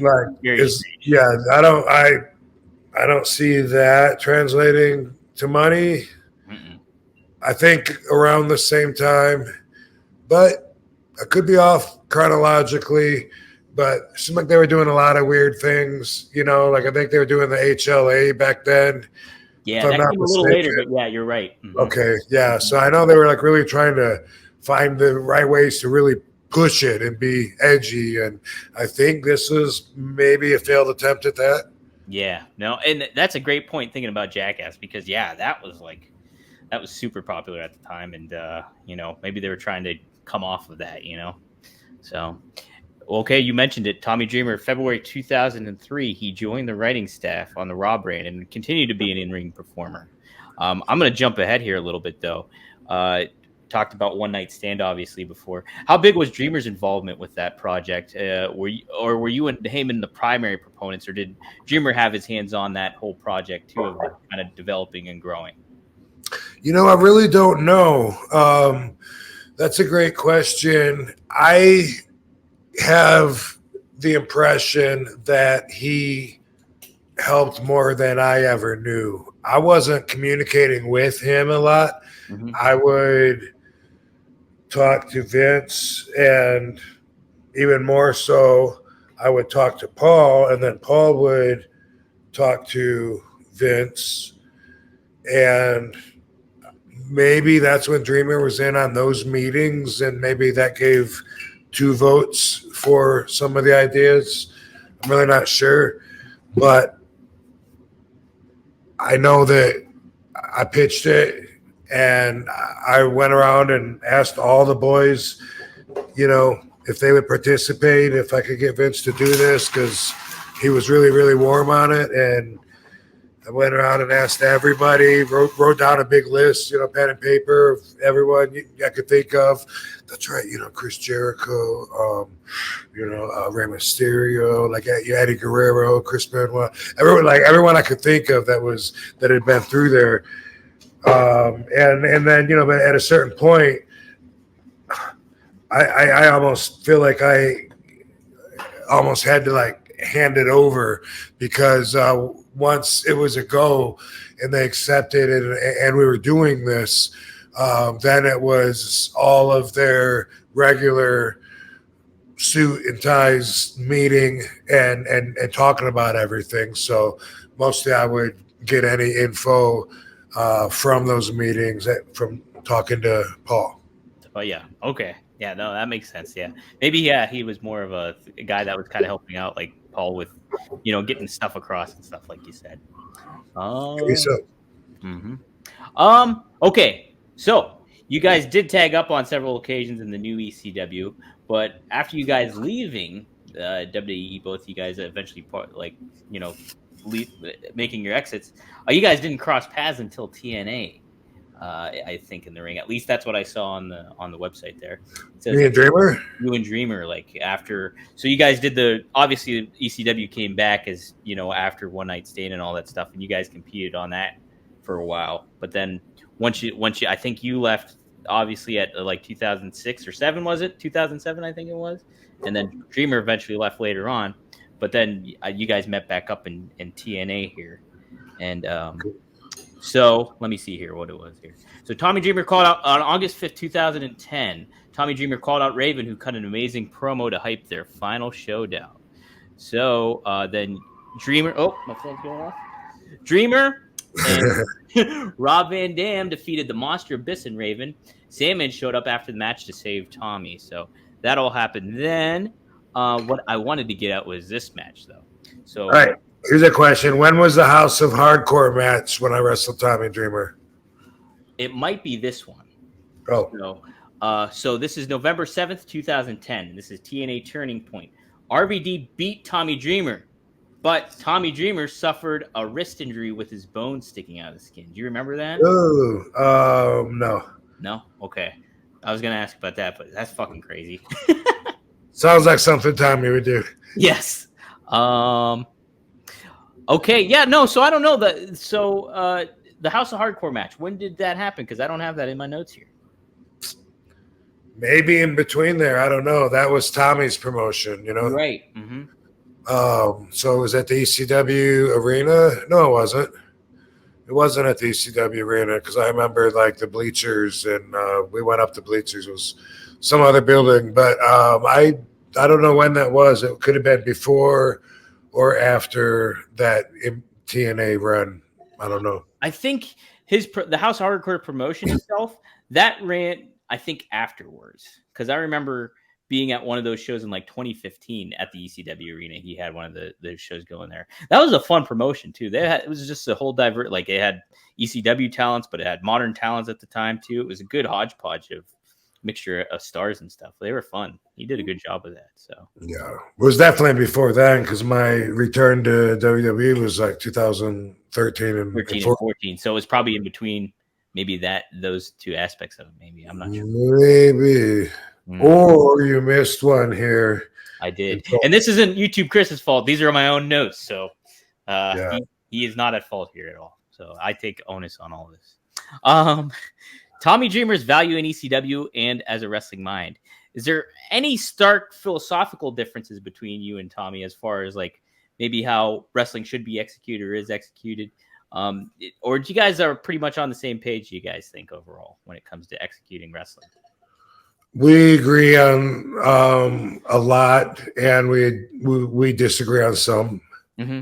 Like, I don't see that translating to money. Mm-mm. I think around the same time, but I could be off chronologically, but it seemed like they were doing a lot of weird things, like I think they were doing the HLA back then. Yeah, that came a little later, but yeah, you're right. Mm-hmm. Okay, yeah. So I know they were like really trying to find the right ways to really push it and be edgy, and I think this was maybe a failed attempt at that. Yeah, no, and that's a great point thinking about Jackass, because that was super popular at the time, and maybe they were trying to come off of that, So, okay, you mentioned it. Tommy Dreamer, February 2003, he joined the writing staff on the Raw brand and continued to be an in-ring performer. I'm going to jump ahead here a little bit, though. Talked about One Night Stand, obviously, before. How big was Dreamer's involvement with that project? Were you and Heyman the primary proponents, or did Dreamer have his hands on that whole project, too, of kind of developing and growing? I really don't know. That's a great question. I have the impression that he helped more than I ever knew. I wasn't communicating with him a lot. Mm-hmm. I would talk to Vince, and even more so, I would talk to Paul, and then Paul would talk to Vince, and maybe that's when Dreamer was in on those meetings, and maybe that gave 2 votes for some of the ideas. I'm really not sure, but I know that I pitched it, and I went around and asked all the boys, if they would participate, if I could get Vince to do this, because he was really, really warm on it. And I went around and asked everybody, wrote down a big list, pen and paper of everyone I could think of. That's right, Chris Jericho, Rey Mysterio, like Eddie Guerrero, Chris Benoit, everyone I could think of that had been through there. And then but at a certain point, I almost feel like I almost had to hand it over, because once it was a go and they accepted it and we were doing this, then it was all of their regular suit and ties meeting and talking about everything. So mostly I would get any info from those meetings from talking to Paul. Oh yeah. Okay. Yeah, no, that makes sense. Yeah. Maybe, he was more of a guy that was kind of helping out like Paul with, getting stuff across and stuff, like you said. Maybe so. Okay. So you guys did tag up on several occasions in the new ECW, but after you guys leaving WWE, both you guys eventually making your exits, you guys didn't cross paths until TNA. I think in the ring, at least that's what I saw on the website there. It says, Me and Dreamer? You and Dreamer, after. So you guys did obviously ECW came back as, after One Night Stand and all that stuff, and you guys competed on that for a while. But then once you, I think you left obviously at 2006 or 7, was it? 2007, I think it was. And then Dreamer eventually left later on. But then you guys met back up in TNA here. And so let me see here what it was here. So Tommy Dreamer called out on August 5th, 2010. Tommy Dreamer called out Raven, who cut an amazing promo to hype their final showdown. So then Dreamer, my phone's going off. Dreamer and Rob Van Dam defeated the Monster Abyss and Raven. Sandman showed up after the match to save Tommy. So that all happened then. What I wanted to get at was this match, though. So, all right, here's a question. When was the House of Hardcore match when I wrestled Tommy Dreamer? It might be this one. Oh. So this is November 7th, 2010. This is TNA Turning Point. RVD beat Tommy Dreamer, but Tommy Dreamer suffered a wrist injury with his bone sticking out of the skin. Do you remember that? Oh, no. No? Okay. I was going to ask about that, but that's fucking crazy. Sounds like something Tommy would do. Yes. Okay. Yeah, no, so I don't know. The House of Hardcore match, when did that happen? Because I don't have that in my notes here. Maybe in between there. I don't know. That was Tommy's promotion, Right. Mm-hmm. So it was at the ECW arena? No, it wasn't. It wasn't at the ECW arena, because I remember the bleachers, and we went up the bleachers. It was some other building, but I don't know when that was. It could have been before or after that TNA run. I don't know. I think the House of Hardcore promotion itself that ran, I think, afterwards, because I remember being at one of those shows in 2015 at the ECW arena. He had one of the shows going there. That was a fun promotion too. It was just a whole it had ECW talents, but it had modern talents at the time too. It was a good hodgepodge of mixture of stars and stuff. They were fun. He did a good job of that. So yeah, it was definitely before then, because my return to WWE was 2013 and 13 and 14. So it was probably in between maybe those two aspects of it. Maybe, I'm not sure. Maybe. Or you missed one here. I did. And this isn't YouTube Chris's fault. These are my own notes. So he is not at fault here at all. So I take onus on all this. Tommy Dreamer's value in ECW and as a wrestling mind. Is there any stark philosophical differences between you and Tommy as far as maybe how wrestling should be executed or is executed? Or you guys are pretty much on the same page, you guys think, overall, when it comes to executing wrestling? We agree on a lot, and we disagree on some. Mm-hmm.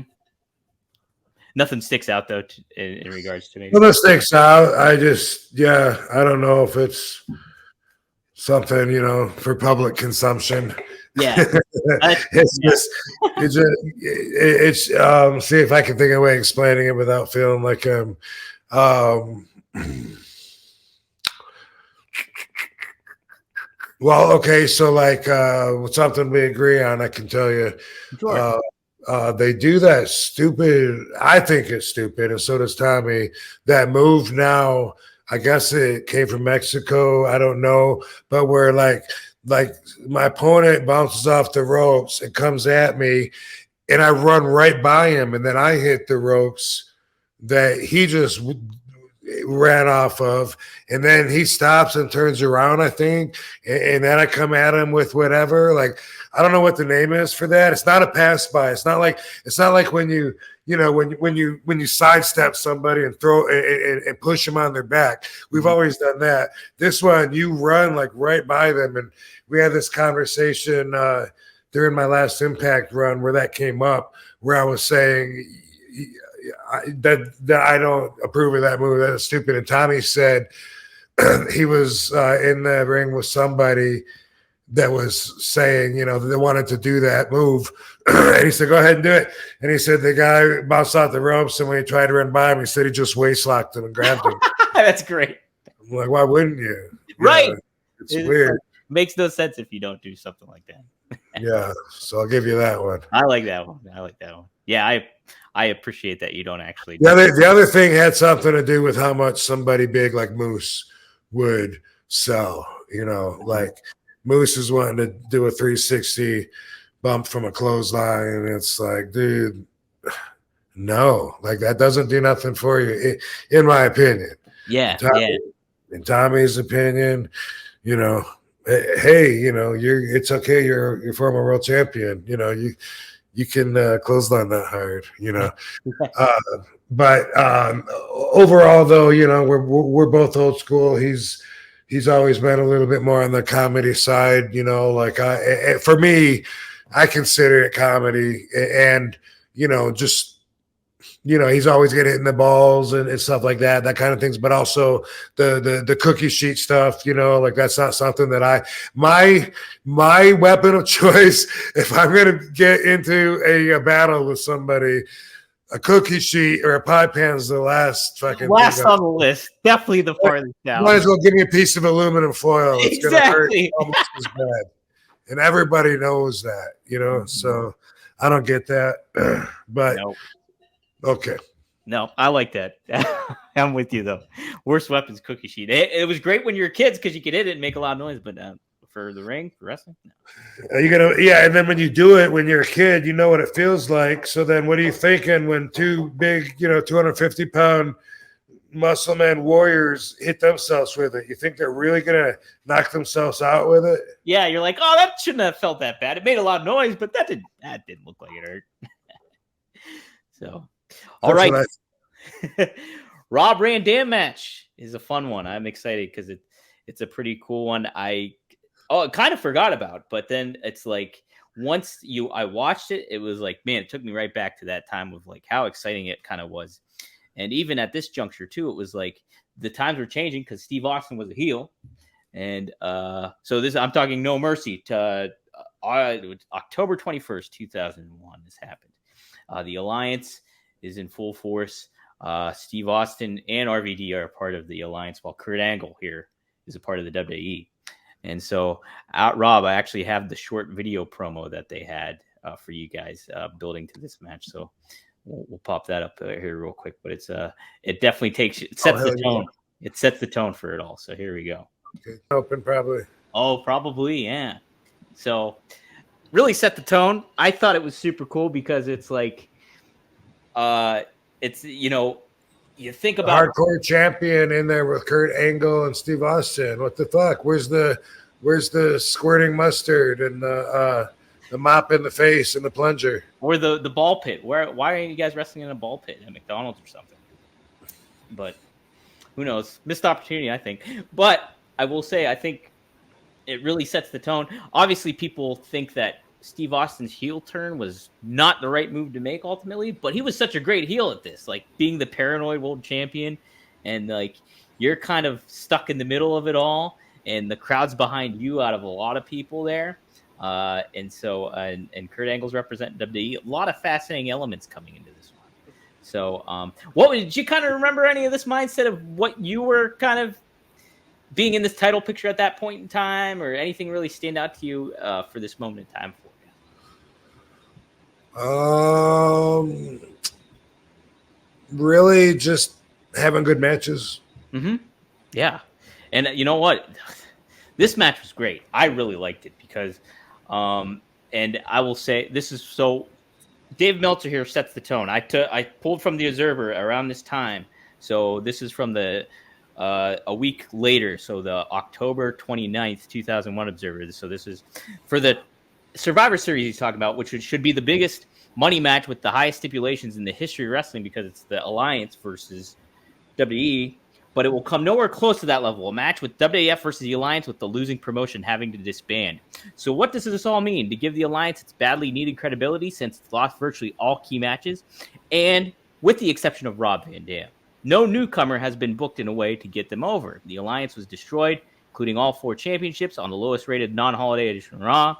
Nothing sticks out, though, in regards to maybe. Nothing sticks out. I don't know if it's something, for public consumption. Yeah. it's see if I can think of a way of explaining it without feeling like well, okay, so something we agree on, I can tell you. Sure. They do that stupid, I think it's stupid, and so does Tommy, that move now. I guess it came from Mexico. I don't know. But where like my opponent bounces off the ropes and comes at me, and I run right by him, and then I hit the ropes that he just ran off of, and then he stops and turns around, I think, and then I come at him with whatever. Like, I don't know what the name is for that. It's not a pass by. It's not like when you sidestep somebody and throw and push them on their back. We've always done that. This one, you run like right by them, and we had this conversation during my last Impact run where that came up, where I was saying that I don't approve of that move. That's stupid. And Tommy said he was in the ring with somebody that was saying, they wanted to do that move. And he said, go ahead and do it. And he said the guy bounced off the ropes, and when he tried to run by him, he said he just waist locked him and grabbed him. That's great. I'm like, why wouldn't you? Right. It's weird. Makes no sense if you don't do something like that. Yeah. So I'll give you that one. I like that one. Yeah, I appreciate that you don't actually. The other thing had something to do with how much somebody big like Moose would sell. Like Moose is wanting to do a 360 bump from a clothesline, and it's like, dude, no, like that doesn't do nothing for you, in my opinion. Yeah, in Tommy's opinion, hey, it's okay. You're a former world champion. You can clothesline that hard. But overall, though, we're both old school. He's always been a little bit more on the comedy side. Like for me, I consider it comedy, and just. He's always getting hit in the balls and stuff like that kind of things, but also the cookie sheet stuff, like that's not something that my weapon of choice, if I'm going to get into a battle with somebody, a cookie sheet or a pie pan is the last fucking last on the list. Definitely the farthest down. Might as well give me a piece of aluminum foil. It's going to hurt almost as bad. And everybody knows that, so I don't get that, but nope. Okay. No, I like that. I'm with you, though. Worst weapons, cookie sheet. It was great when you were kids because you could hit it and make a lot of noise, but for the ring, for wrestling, no. And then when you do it when you're a kid, you know what it feels like. So then what are you thinking when two big, 250-pound muscle man warriors hit themselves with it? You think they're really going to knock themselves out with it? Yeah, you're like, oh, that shouldn't have felt that bad. It made a lot of noise, but that didn't look like it hurt. So... All right. Rob Van Dam match is a fun one. I'm excited because it's a pretty cool one. I kind of forgot about, but then it's like once I watched it, it was like, man, it took me right back to that time of like how exciting it kind of was. And even at this juncture too, it was like the times were changing because Steve Austin was a heel. And so I'm talking No Mercy to October 21st, 2001. This happened. The Alliance is in full force. Steve Austin and RVD are a part of the Alliance, while Kurt Angle here is a part of the WWE. And so, Rob, I actually have the short video promo that they had for you guys building to this match. So we'll pop that up here real quick. But it definitely sets the tone. Yeah. It sets the tone for it all. So here we go. Okay. Open probably. Oh, probably, yeah. So really set the tone. I thought it was super cool because it's like, it's you think about hardcore champion in there with Kurt Angle and Steve Austin. What the fuck? Where's the squirting mustard and the mop in the face and the plunger or the ball pit? Why aren't you guys wrestling in a ball pit at McDonald's or something? But who knows? Missed opportunity, I think. But I will say, I think it really sets the tone. Obviously, people think that Steve Austin's heel turn was not the right move to make ultimately, but he was such a great heel at this, like being the paranoid world champion, and like you're kind of stuck in the middle of it all, and the crowd's behind you out of a lot of people there, and Kurt Angle's representing WWE. A lot of fascinating elements coming into this one. So, did you kind of remember any of this mindset of what you were kind of being in this title picture at that point in time, or anything really stand out to you for this moment in time for Really just having good matches. Mm-hmm. Yeah. And you know what? This match was great. I really liked it because, and I will say this is so. Dave Meltzer here sets the tone. I pulled from the Observer around this time, so this is from the a week later, so the October 29th, 2001 Observer. So this is for the Survivor Series he's talking about, which should be the biggest money match with the highest stipulations in the history of wrestling because it's the Alliance versus WWE, but it will come nowhere close to that level. A match with WWF versus the Alliance with the losing promotion having to disband. So what does this all mean? To give the Alliance its badly needed credibility since it's lost virtually all key matches, and with the exception of Rob Van Dam. No newcomer has been booked in a way to get them over. The Alliance was destroyed, including all 4 championships on the lowest rated non-holiday edition of Raw.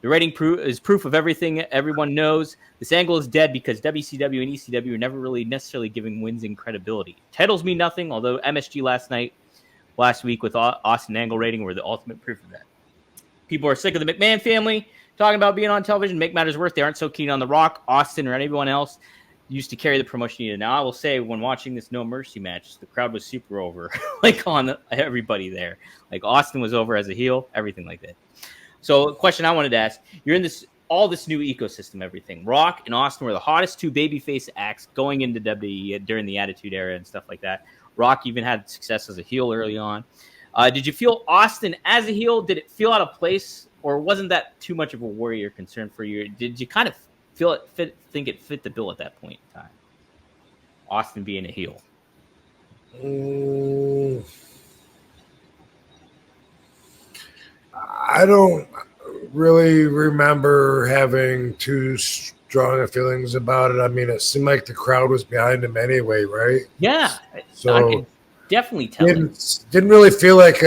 The rating is proof of everything everyone knows. This angle is dead because WCW and ECW are never really necessarily giving wins in credibility. Titles mean nothing, although MSG last week with Austin Angle rating were the ultimate proof of that. People are sick of the McMahon family talking about being on television. Make matters worse, they aren't so keen on The Rock, Austin, or anyone else used to carry the promotion needed. Now, I will say, when watching this No Mercy match, the crowd was super over, like on everybody there. Like Austin was over as a heel, everything like that. So, a question I wanted to ask: you're in all this new ecosystem, everything. Rock and Austin were the hottest 2 babyface acts going into WWE during the Attitude Era and stuff like that. Rock even had success as a heel early on. Did you feel Austin as a heel? Did it feel out of place, or wasn't that too much of a worry or concern for you? Did you kind of think it fit the bill at that point in time? Austin being a heel. I don't really remember having too strong of feelings about it. I mean, it seemed like the crowd was behind him anyway, right? Yeah, so I can definitely tell. Didn't really feel like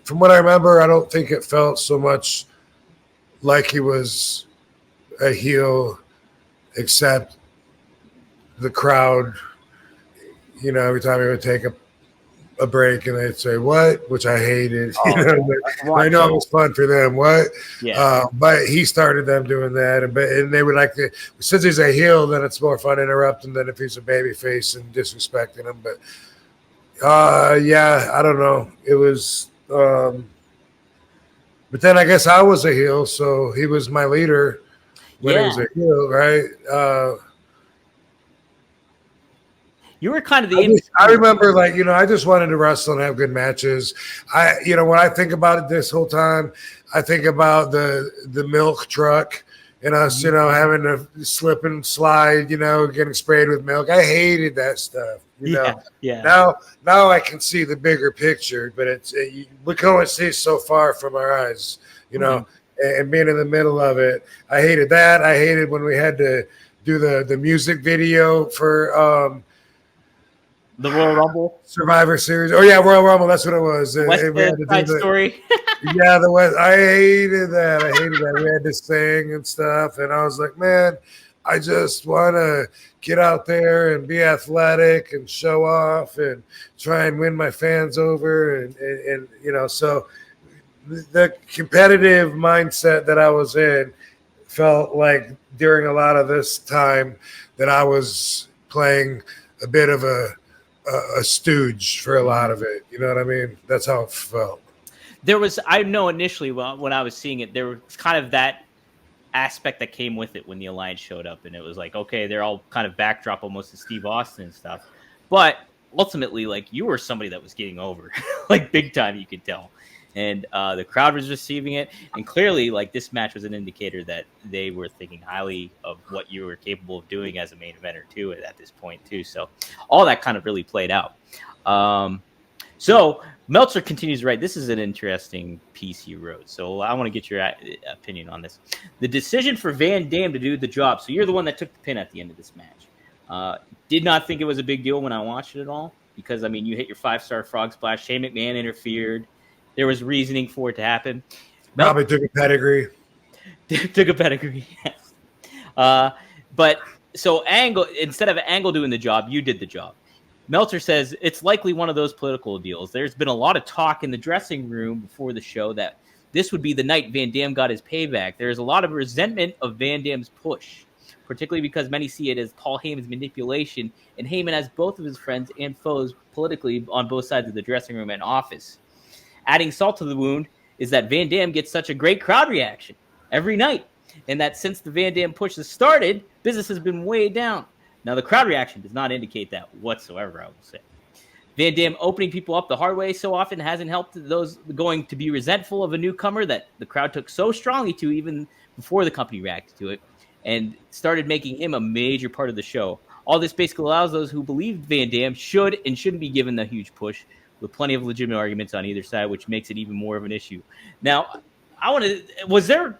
from what I remember, I don't think it felt so much like he was a heel, except the crowd. You know, every time he would take a break and they'd say what, which I hated. Oh, I know it was fun for them. What? Yeah. But he started them doing that, and they would like to. Since he's a heel, then it's more fun interrupting than if he's a baby face and disrespecting him. But yeah, I don't know. It was. But then I guess I was a heel, so he was my leader when he was a heel, right? You were kind of the. I remember, like, you know, I just wanted to wrestle and have good matches. When I think about it this whole time, I think about the milk truck and us, you know, having to slip and slide, you know, getting sprayed with milk. I hated that stuff. You know. Yeah. Now I can see the bigger picture, but we can only see so far from our eyes, you know. And being in the middle of it, I hated that. I hated when we had to do the music video for the Royal Rumble Survivor Series. Oh yeah, Royal Rumble. That's what it was. West Side Story. Yeah, the West. I hated that. We had to sing and stuff, and I was like, man, I just want to get out there and be athletic and show off and try and win my fans over, and you know, so the competitive mindset that I was in felt like during a lot of this time that I was playing a bit of a stooge for a lot of it. You know what I mean? That's how it felt. I know initially when I was seeing it, there was kind of that aspect that came with it when the Alliance showed up, and it was like, okay, they're all kind of backdrop almost to Steve Austin and stuff. But ultimately, like, you were somebody that was getting over, like, big time, you could tell. And the crowd was receiving it. And clearly, like, this match was an indicator that they were thinking highly of what you were capable of doing as a main eventer, too, at this point, too. So all that kind of really played out. So Meltzer continues to write. This is an interesting piece he wrote. So I want to get your opinion on this. The decision for Van Dam to do the job. So you're the one that took the pin at the end of this match. Did not think it was a big deal when I watched it at all. Because, I mean, you hit your 5-star frog splash. Shane McMahon interfered. There was reasoning for it to happen. Probably took a pedigree. Took a pedigree, yes. But so instead of Angle doing the job, you did the job. Meltzer says it's likely one of those political deals. There's been a lot of talk in the dressing room before the show that this would be the night Van Dam got his payback. There is a lot of resentment of Van Dam's push, particularly because many see it as Paul Heyman's manipulation, and Heyman has both of his friends and foes politically on both sides of the dressing room and office. Adding salt to the wound is that Van Dam gets such a great crowd reaction every night, and that since the Van Dam push has started, business has been way down. Now, the crowd reaction does not indicate that whatsoever, I will say. Van Dam opening people up the hard way so often hasn't helped those going to be resentful of a newcomer that the crowd took so strongly to even before the company reacted to it and started making him a major part of the show. All this basically allows those who believe Van Dam should and shouldn't be given the huge push, with plenty of legitimate arguments on either side, which makes it even more of an issue. Now, was there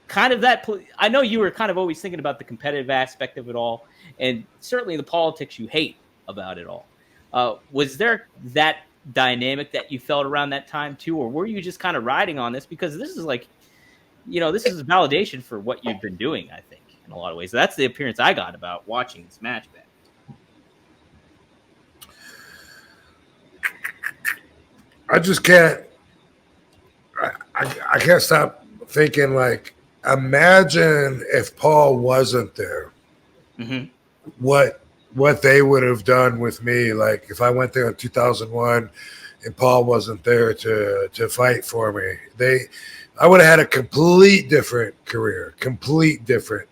kind of that, I know you were kind of always thinking about the competitive aspect of it all, and certainly the politics you hate about it all. Was there that dynamic that you felt around that time too, or were you just kind of riding on this? Because this is like, this is validation for what you've been doing, I think, in a lot of ways. So that's the appearance I got about watching this match back. I just can't. I can't stop thinking. Like, imagine if Paul wasn't there. Mm-hmm. What they would have done with me. Like, if I went there in 2001 and Paul wasn't there to fight for me, I would have had a complete different career, complete different.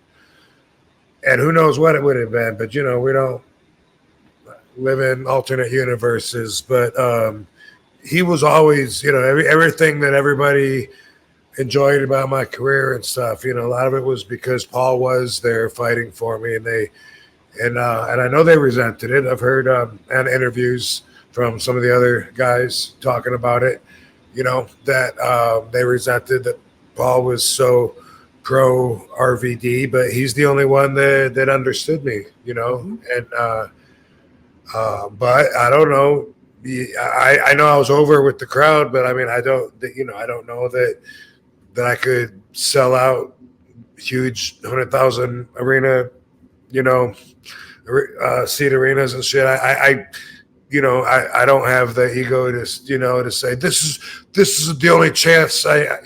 And who knows what it would have been. But we don't live in alternate universes. But he was always, everything that everybody enjoyed about my career and stuff. A lot of it was because Paul was there fighting for me, and I know they resented it. I've heard and interviews from some of the other guys talking about it. That they resented that Paul was so pro RVD, but he's the only one that understood me. Mm-hmm. And but I don't know. I know I was over with the crowd, but I mean, I don't know that I could sell out huge 100,000 arena, seat arenas and shit. I don't have the ego to say this is the only chance. I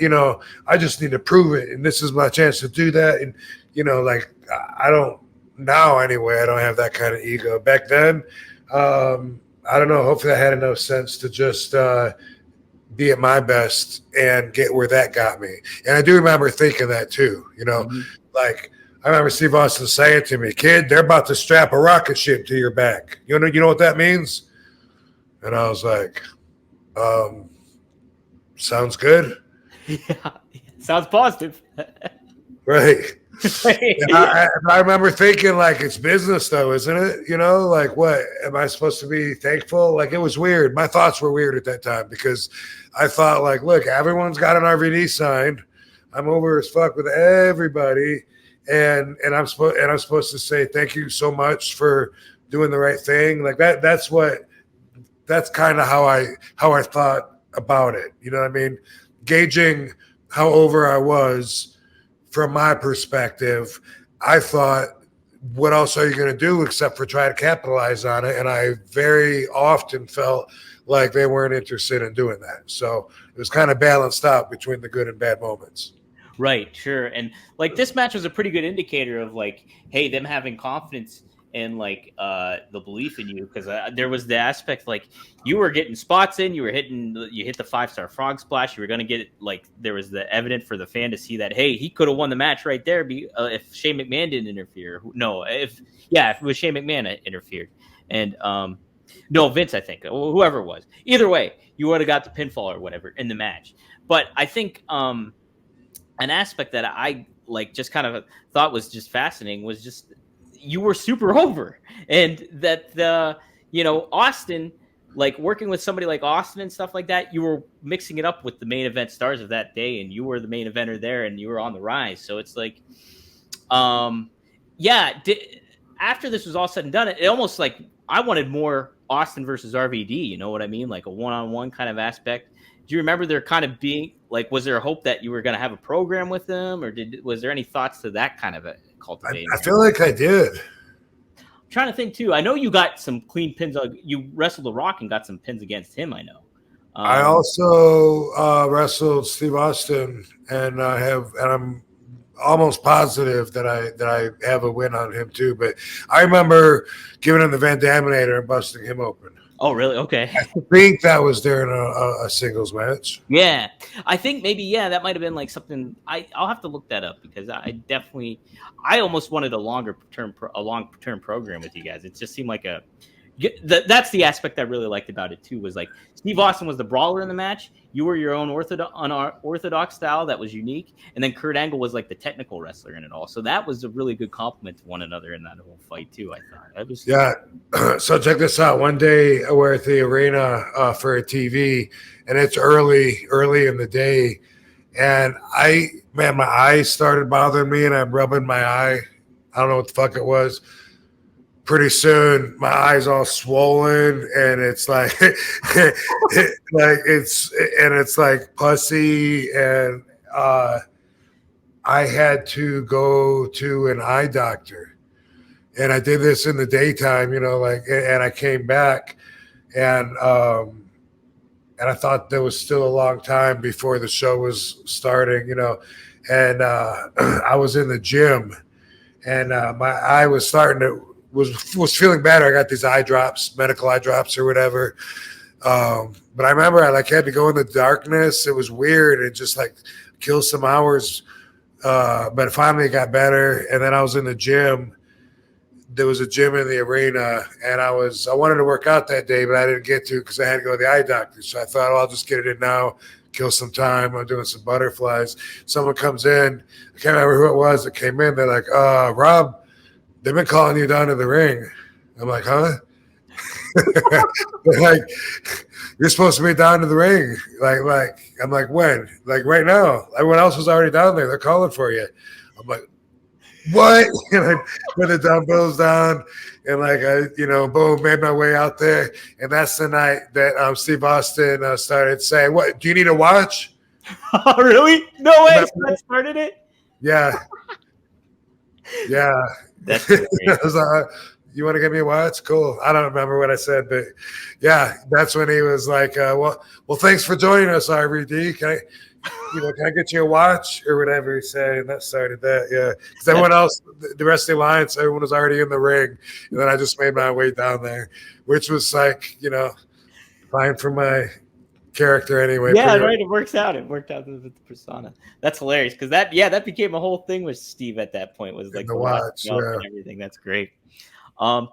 just need to prove it, and this is my chance to do that. And like, I don't now anyway. I don't have that kind of ego. Back then, I don't know. Hopefully, I had enough sense to just be at my best and get where that got me. And I do remember thinking that too. Mm-hmm. Like, I remember Steve Austin saying to me, "Kid, they're about to strap a rocket ship to your back. You know what that means?" And I was like, "Sounds good." Yeah, sounds positive. Right. I remember thinking, like, it's business though, isn't it? Like, what am I supposed to be thankful? Like, it was weird. My thoughts were weird at that time because I thought, like, look, everyone's got an RVD signed. I'm over as fuck with everybody, and I'm supposed to say thank you so much for doing the right thing. Like that's kind of how I thought about it. You know what I mean? Gauging how over I was. From my perspective, I thought, what else are you going to do except for try to capitalize on it? And I very often felt like they weren't interested in doing that. So it was kind of balanced out between the good and bad moments. Right, sure. And like, this match was a pretty good indicator of like, hey, them having confidence and like the belief in you, because there was the aspect like you were getting spots in, you hit the 5-star frog splash, you were going to get it, like there was the evidence for the fan to see that, hey, he could have won the match right there if Shane McMahon didn't interfere. No, if it was Shane McMahon that interfered, and no, Vince, I think, whoever it was. Either way, you would have got the pinfall or whatever in the match. But I think an aspect that I like just kind of thought was just fascinating was just you were super over, and that Austin, like working with somebody like Austin and stuff like that, you were mixing it up with the main event stars of that day, and you were the main eventer there, and you were on the rise. So it's like, after this was all said and done, it almost like I wanted more Austin versus RVD. You know what I mean? Like a one-on-one kind of aspect. Do you remember there kind of being like, was there a hope that you were going to have a program with them, or was there any thoughts to that kind of a cultivating? I feel like I did. I'm trying to think too. I know you got some clean pins. You wrestled The Rock and got some pins against him, I know. I also wrestled Steve Austin, and I'm almost positive that I have a win on him too. But I remember giving him the Van Daminator and busting him open. Oh, really? Okay. I think that was during a singles match. Yeah, I think maybe that might have been like something. I'll have to look that up because I almost wanted a long term program with you guys. It just seemed like that's the aspect I really liked about it too. Was like Steve Austin was the brawler in the match. You were your own unorthodox style that was unique, and then Kurt Angle was like the technical wrestler in it all. So that was a really good compliment to one another in that whole fight too. I thought that was So check this out. One day we're at the arena for a TV, and it's early in the day, and my eyes started bothering me, and I'm rubbing my eye. I don't know what the fuck it was. Pretty soon, my eyes all swollen, and it's like, it's like pussy, and I had to go to an eye doctor, and I did this in the daytime, and I came back, and I thought there was still a long time before the show was starting, and I was in the gym, and my eye was starting to. Was feeling better. I got these eye drops, medical eye drops or whatever. But I remember I had to go in the darkness. It was weird. It just killed some hours. But finally it got better. And then I was in the gym. There was a gym in the arena, and I wanted to work out that day, but I didn't get to because I had to go to the eye doctor. So I thought, I'll just get it in now, kill some time. I'm doing some butterflies. Someone comes in. I can't remember who it was that came in. They're like, Rob, they've been calling you down to the ring. I'm like, huh? They're like, you're supposed to be down to the ring. I'm like, when? Like right now. Everyone else was already down there. They're calling for you. I'm like, what? And I put the dumbbells down, and I, boom, made my way out there. And that's the night that Steve Austin started saying, "What? Do you need a watch?" Oh, really? No way. That started it. Yeah. Yeah. That's great. I was like, you want to give me a watch? Cool. I don't remember what I said, but yeah, that's when he was like, well, thanks for joining us, RVD. Can I get you a watch or whatever he said? And that started that. Yeah. Because everyone else, the rest of the alliance, everyone was already in the ring. And then I just made my way down there, which was fine for my character anyway. Yeah, right. It works out. It worked out with the persona. That's hilarious because that became a whole thing with Steve at that point. Was like the watch and everything. That's great. Now,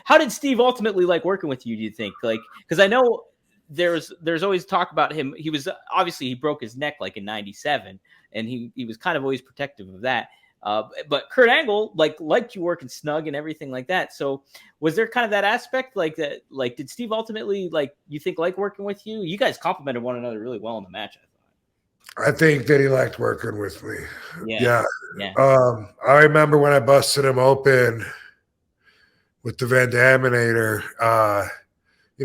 how did Steve ultimately like working with you? Do you think because I know there's always talk about him. He was obviously he broke his neck in '97, and he was kind of always protective of that. But Kurt Angle liked you working snug and everything like that. So was there kind of that aspect that did Steve ultimately you think working with you? You guys complimented one another really well in the match, I thought. I think that he liked working with me. Yeah. I remember when I busted him open with the Van Daminator,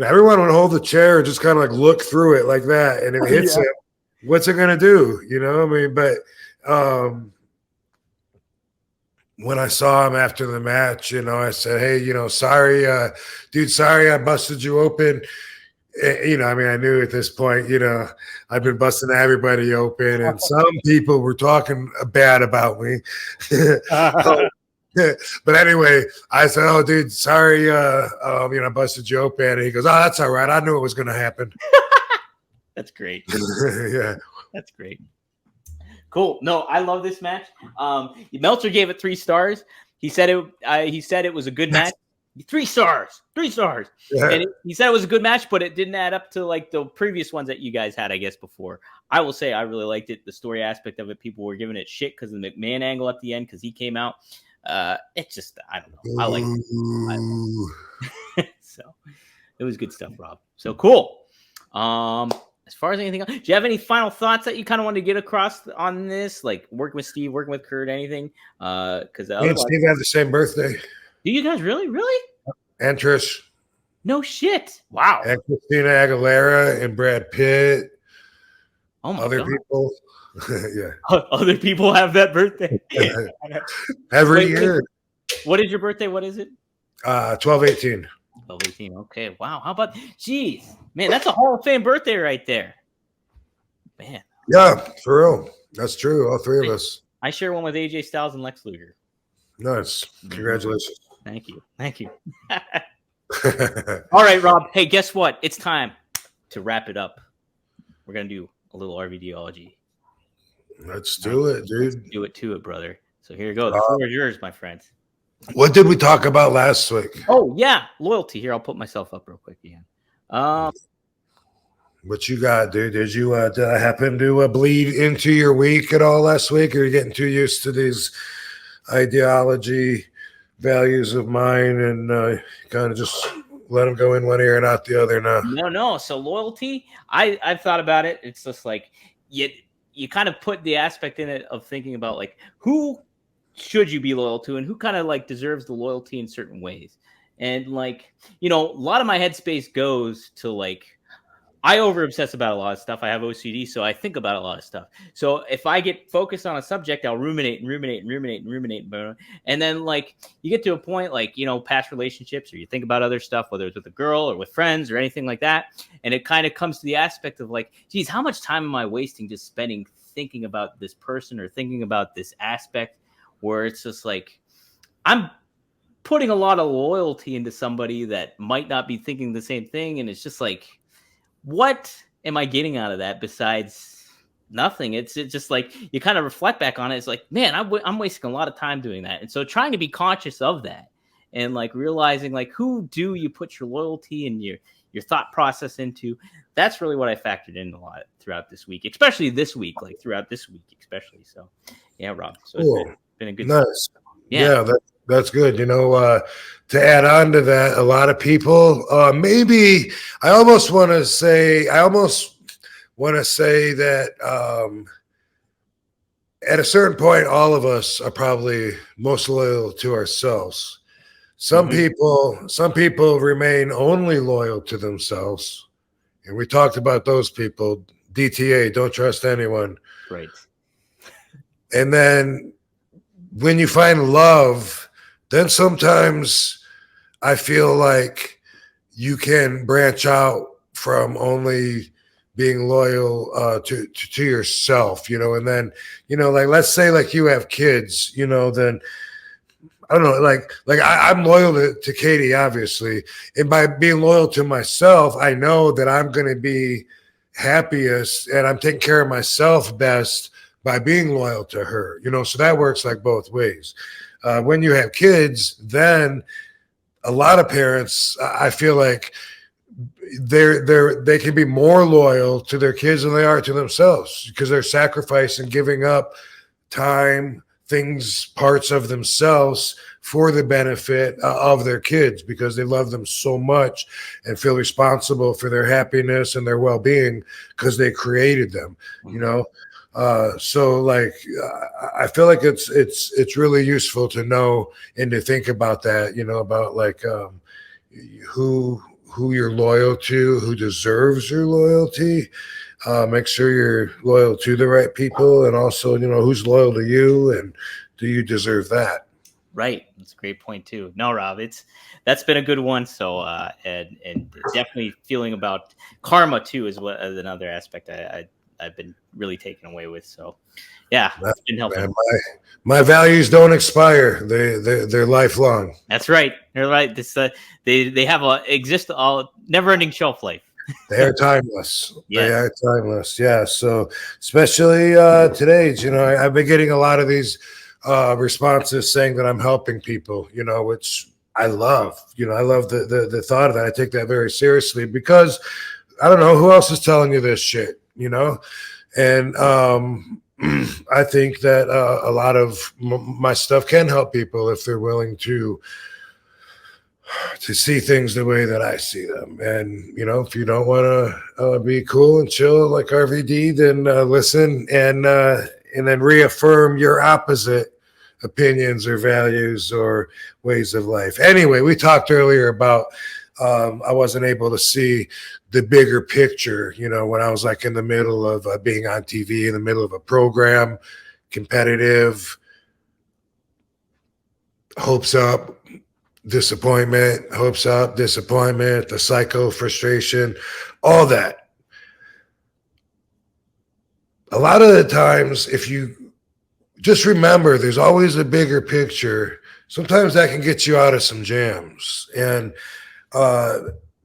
everyone would hold the chair and just kind of look through it like that, and it hits him. What's it gonna do? But when I saw him after the match, I said, hey, sorry, dude, sorry I busted you open. I knew at this point, I've been busting everybody open, and some people were talking bad about me. But anyway, I said, oh, dude, sorry, I busted you open. And he goes, oh, that's all right. I knew it was going to happen. That's great. Yeah. That's great. Cool. No, I love this match. Meltzer gave it 3 stars. He said it was a good match. 3 stars. Yeah. And he said it was a good match, but it didn't add up to the previous ones that you guys had, I guess, before. I will say I really liked it. The story aspect of it, people were giving it shit because of the McMahon angle at the end because he came out. It's just, I don't know. I like it. So it was good stuff, Rob. So cool. As far as anything else, do you have any final thoughts that you kind of want to get across on this? Working with Steve, working with Kurt, anything? Because me and Steve have the same birthday. Do you guys really? And Trish. No shit. Wow. And Christina Aguilera and Brad Pitt. Oh my other God. People. Yeah. Other people have that birthday. Every year. What is your birthday? What is it? 12/18. Lovely team. Okay. Wow. How about, geez, man, that's a Hall of Fame birthday right there. Man. Yeah, for real. That's true. All three of us. I share one with AJ Styles and Lex Luger. Nice. Congratulations. Thank you. Thank you. All right, Rob. Hey, guess what? It's time to wrap it up. We're going to do a little RVDology. Let's do it, dude. Let's do it to it, brother. So here you go. The floor is yours, my friend. What did we talk about last week? Oh, yeah. Loyalty. Here, I'll put myself up real quick again. What you got, dude? Did you happen to bleed into your week at all last week? Or are you getting too used to these ideology values of mine and kind of just let them go in one ear and out the other now? No. So loyalty, I've thought about it. It's just like you kind of put the aspect in it of thinking about like who should you be loyal to and who kind of like deserves the loyalty in certain ways. And like, a lot of my headspace goes to like, I over obsess about a lot of stuff. I have OCD, so I think about a lot of stuff. So if I get focused on a subject, I'll ruminate. And then like you get to a point like, past relationships, or you think about other stuff, whether it's with a girl or with friends or anything like that. And it kind of comes to the aspect of like, geez, how much time am I wasting just spending thinking about this person or thinking about this aspect, where it's just like, I'm putting a lot of loyalty into somebody that might not be thinking the same thing. And it's just like, what am I getting out of that besides nothing? It's just like you kind of reflect back on it. It's like, man, I'm wasting a lot of time doing that. And so trying to be conscious of that and like realizing like who do you put your loyalty and your thought process into, that's really what I factored in a lot throughout this week, especially this week, like throughout this week, especially. So yeah, Rob. So it's been a good nice. Yeah, that's good. To add on to that, a lot of people, maybe I almost want to say that at a certain point, all of us are probably most loyal to ourselves. Some people remain only loyal to themselves. And we talked about those people, DTA, don't trust anyone. Right. And then when you find love, then sometimes I feel like you can branch out from only being loyal to yourself, and then, like, let's say like you have kids, then I don't know, like I'm loyal to Katie, obviously. And by being loyal to myself, I know that I'm going to be happiest and I'm taking care of myself best by being loyal to her, so that works like both ways. When you have kids, then a lot of parents, I feel like they can be more loyal to their kids than they are to themselves because they're sacrificing, giving up time, things, parts of themselves for the benefit of their kids because they love them so much and feel responsible for their happiness and their well-being because they created them, So like, I feel like it's really useful to know and to think about that, about like who you're loyal to, who deserves your loyalty. Make sure you're loyal to the right people, and also, who's loyal to you, and do you deserve that? Right. That's a great point too. No, Rob, that's been a good one. So, and definitely feeling about karma too is another aspect I've been really taken away with. So yeah, it's been helpful. Man, my values don't expire. They're lifelong. That's right. You're right. This they have a never ending shelf life. They are timeless. Yes. They are timeless. Yeah. So especially today's, I've been getting a lot of these responses saying that I'm helping people, which I love. I love the thought of that. I take that very seriously because I don't know who else is telling you this shit, and I think that a lot of my stuff can help people if they're willing to see things the way that I see them. And, if you don't want to be cool and chill like RVD, then listen and then reaffirm your opposite opinions or values or ways of life. Anyway, we talked earlier about I wasn't able to see the bigger picture, when I was like in the middle of being on TV, in the middle of a program, competitive, hopes up, disappointment, hopes up, disappointment, the cycle, frustration, all that. A lot of the times, if you just remember, there's always a bigger picture. Sometimes that can get you out of some jams. And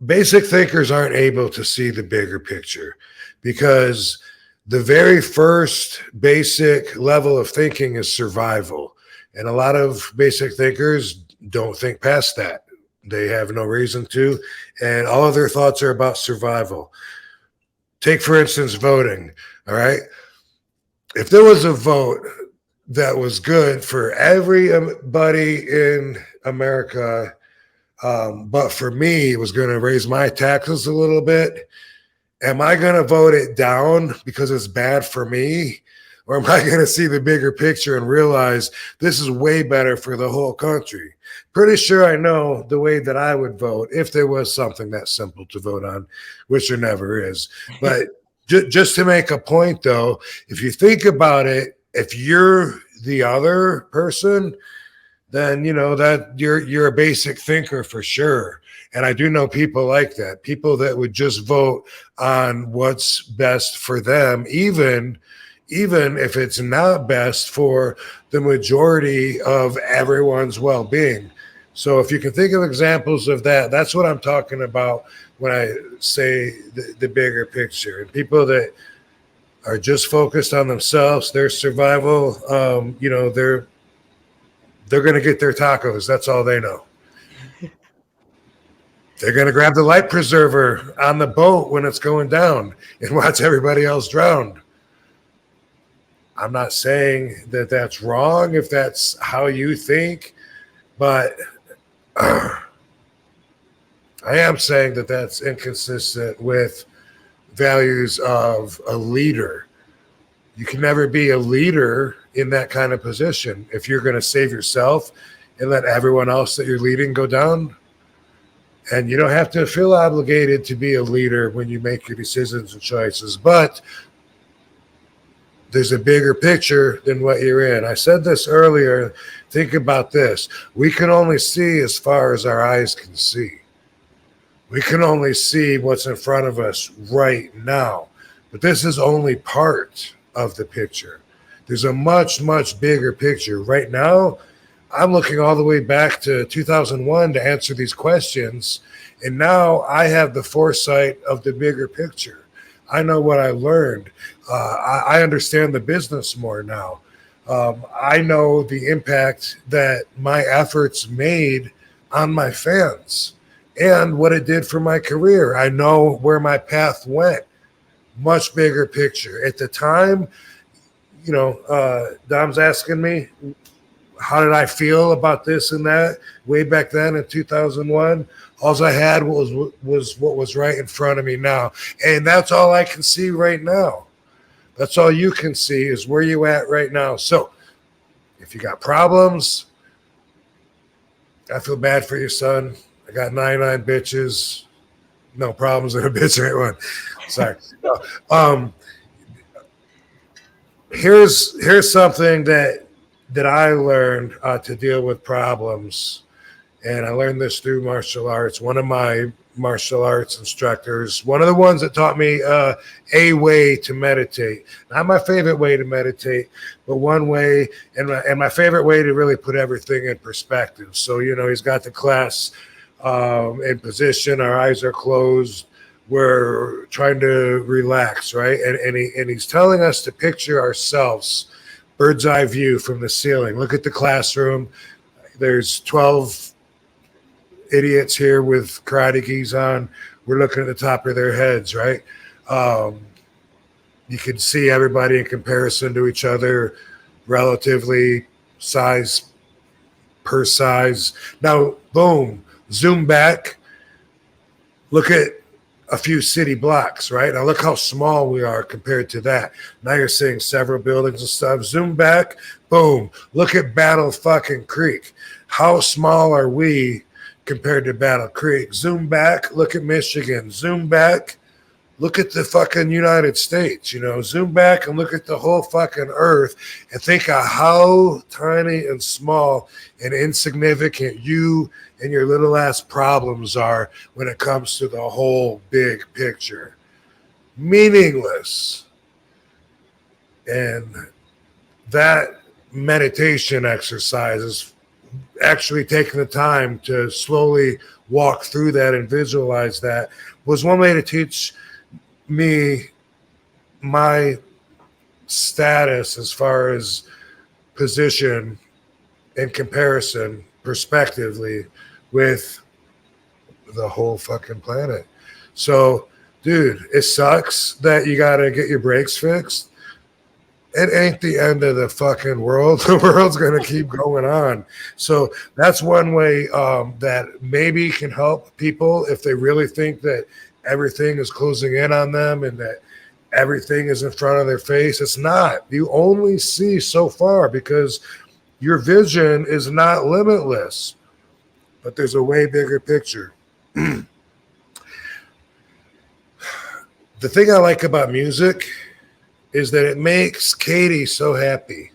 basic thinkers aren't able to see the bigger picture because the very first basic level of thinking is survival. And a lot of basic thinkers don't think past that. They have no reason to. And all of their thoughts are about survival. Take, for instance, voting. All right. If there was a vote that was good for everybody in America, but for me, it was going to raise my taxes a little bit, am I going to vote it down because it's bad for me? Or am I going to see the bigger picture and realize this is way better for the whole country? Pretty sure I know the way that I would vote if there was something that simple to vote on, which there never is. But just to make a point, though, if you think about it, if you're the other person, then you know that you're a basic thinker for sure. And I do know people like that, people that would just vote on what's best for them, even if it's not best for the majority of everyone's well-being. So if you can think of examples of that, that's what I'm talking about when I say the bigger picture. And people that are just focused on themselves, their survival, they're going to get their tacos. That's all they know. They're going to grab the life preserver on the boat when it's going down and watch everybody else drown. I'm not saying that that's wrong if that's how you think, but I am saying that that's inconsistent with values of a leader. You can never be a leader in that kind of position if you're going to save yourself and let everyone else that you're leading go down. And you don't have to feel obligated to be a leader when you make your decisions and choices, but there's a bigger picture than what you're in. I said this earlier. Think about this. We can only see as far as our eyes can see. We can only see what's in front of us right now. But this is only part of the picture. There's a much, much bigger picture. Right now, I'm looking all the way back to 2001 to answer these questions. And now I have the foresight of the bigger picture. I know what I learned. I understand the business more now. I know the impact that my efforts made on my fans and what it did for my career. I know where my path went. Much bigger picture. At the time, Dom's asking me, how did I feel about this and that way back then in 2001? All I had was what was right in front of me now. And that's all I can see right now. That's all you can see is where you at right now. So if you got problems, I feel bad for your son. I got 99 bitches. No problems in a bitch ain't one. Sorry. Here's something that I learned to deal with problems. And I learned this through martial arts. One of my martial arts instructors, one of the ones that taught me a way to meditate. Not my favorite way to meditate, but one way, and my favorite way to really put everything in perspective. So, he's got the class in position. Our eyes are closed. We're trying to relax, right? And he's telling us to picture ourselves, bird's eye view from the ceiling. Look at the classroom. There's 12 idiots here with karate gis on. We're looking at the top of their heads, right? You can see everybody in comparison to each other, relatively size per size. Now, boom, zoom back. Look at a few city blocks, right? Now look how small we are compared to that. Now you're seeing several buildings and stuff. Zoom back, boom. Look at Battle fucking Creek. How small are we compared to Battle Creek? Zoom back, look at Michigan. Zoom back, look at the fucking United States, you know, zoom back and look at the whole fucking earth and think of how tiny and small and insignificant you and your little ass problems are when it comes to the whole big picture. Meaningless. And that meditation exercise is actually taking the time to slowly walk through that and visualize that was one way to teach me my status as far as position and comparison prospectively with the whole fucking planet. So, dude, it sucks that you got to get your brakes fixed. It ain't the end of the fucking world. The world's going to keep going on. So that's one way that maybe can help people if they really think that everything is closing in on them and that everything is in front of their face. It's not. You only see so far because your vision is not limitless. But there's a way bigger picture. The thing I like about music is that it makes Katie so happy.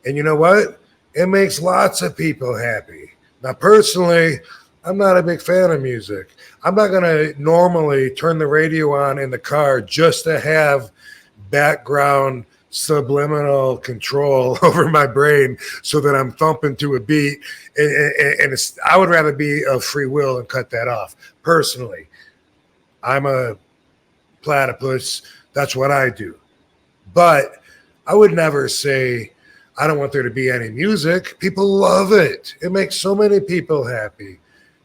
And you know what? It makes lots of people happy. Now, personally, I'm not a big fan of music. I'm not going to normally turn the radio on in the car just to have background subliminal control over my brain so that I'm thumping to a beat. And I would rather be of free will and cut that off. Personally, I'm a platypus. That's what I do. But I would never say I don't want there to be any music. People love it. It makes so many people happy.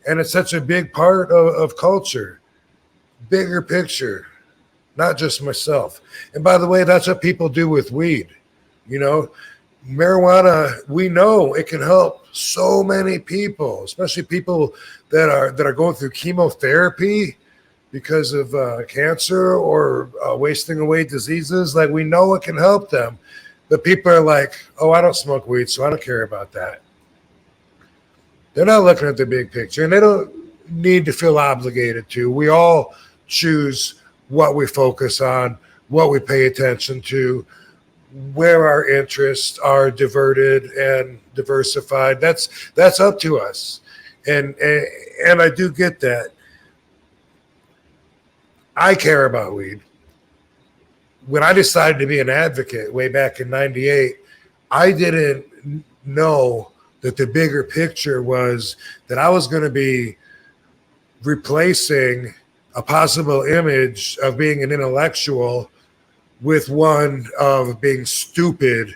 And it's such a big part of culture. Bigger picture, not just myself. And by the way, that's what people do with weed. You know, marijuana, we know it can help so many people, especially people that are going through chemotherapy because of cancer or wasting away diseases. Like, we know it can help them. But people are like, oh, I don't smoke weed, so I don't care about that. They're not looking at the big picture, and they don't need to feel obligated to. We all choose what we focus on, what we pay attention to, where our interests are diverted and diversified. That's up to us. And I do get that. I care about weed. When I decided to be an advocate way back in '98, I didn't know that the bigger picture was that I was going to be replacing a possible image of being an intellectual with one of being stupid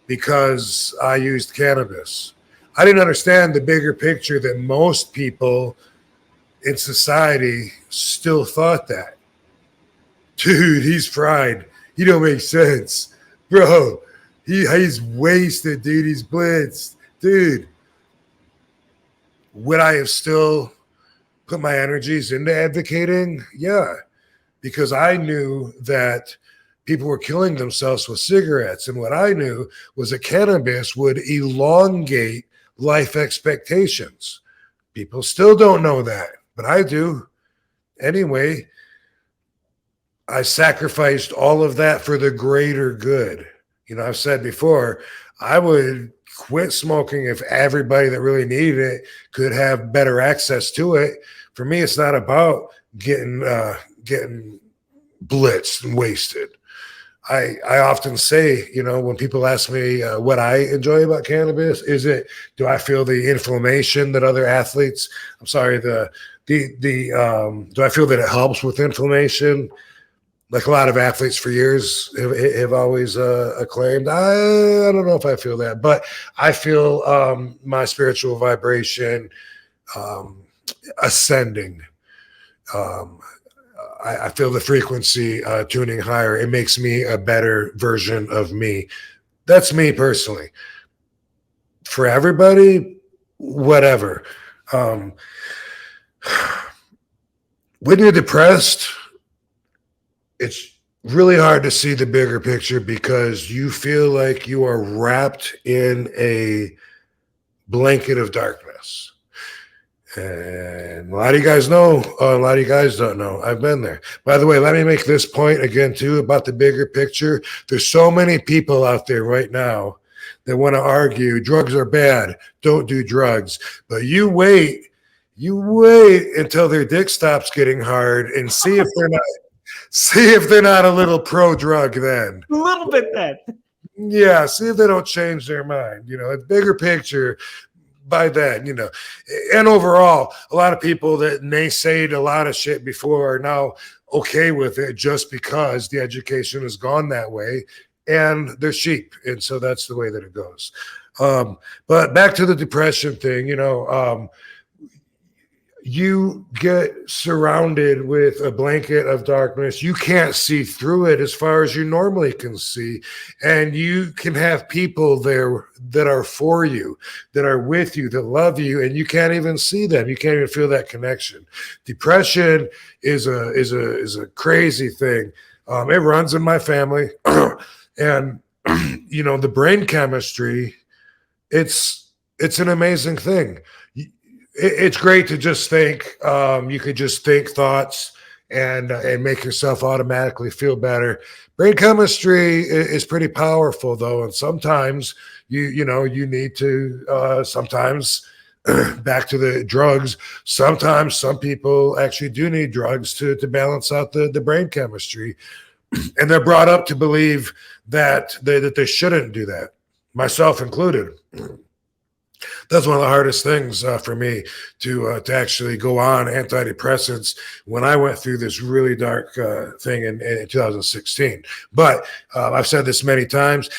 because I used cannabis. I didn't understand the bigger picture that most people in society still thought that. Dude, he's fried. He don't make sense. Bro, he's wasted, dude. He's blitzed. Dude, would I have still put my energies into advocating? Yeah, because I knew that people were killing themselves with cigarettes. And what I knew was that cannabis would elongate life expectations. People still don't know that, but I do. Anyway, I sacrificed all of that for the greater good. You know, I've said before, I would quit smoking if everybody that really needed it could have better access to it. For me, it's not about getting blitzed and wasted. I often say, you know, when people ask me what I enjoy about cannabis, do I feel the inflammation that other athletes? Do I feel that it helps with inflammation? Like a lot of athletes for years have always acclaimed. I don't know if I feel that, but I feel my spiritual vibration ascending. I feel the frequency tuning higher. It makes me a better version of me. That's me personally. For everybody, whatever. When you're depressed, it's really hard to see the bigger picture because you feel like you are wrapped in a blanket of darkness. And a lot of you guys know, a lot of you guys don't know. I've been there. By the way, let me make this point again, too, about the bigger picture. There's so many people out there right now that want to argue drugs are bad. Don't do drugs. But you wait until their dick stops getting hard and see if they're not a little pro drug then. A little bit then. Yeah, see if they don't change their mind. You know, a bigger picture by then, you know. And overall, a lot of people that naysayed a lot of shit before are now okay with it just because the education has gone that way and they're sheep. And so that's the way that it goes. But back to the depression thing, you know, you get surrounded with a blanket of darkness. You can't see through it as far as you normally can see. And you can have people there that are for you, that are with you, that love you, and you can't even see them. You can't even feel that connection. Depression is a crazy thing. It runs in my family. And, you know, the brain chemistry, it's an amazing thing. It's great to just think. You could just think thoughts and make yourself automatically feel better. Brain chemistry is pretty powerful, though, and sometimes you need to sometimes back to the drugs. Sometimes some people actually do need drugs to balance out the brain chemistry, and they're brought up to believe that they shouldn't do that, myself included. That's one of the hardest things for me to actually go on antidepressants when I went through this really dark thing in 2016. But I've said this many times.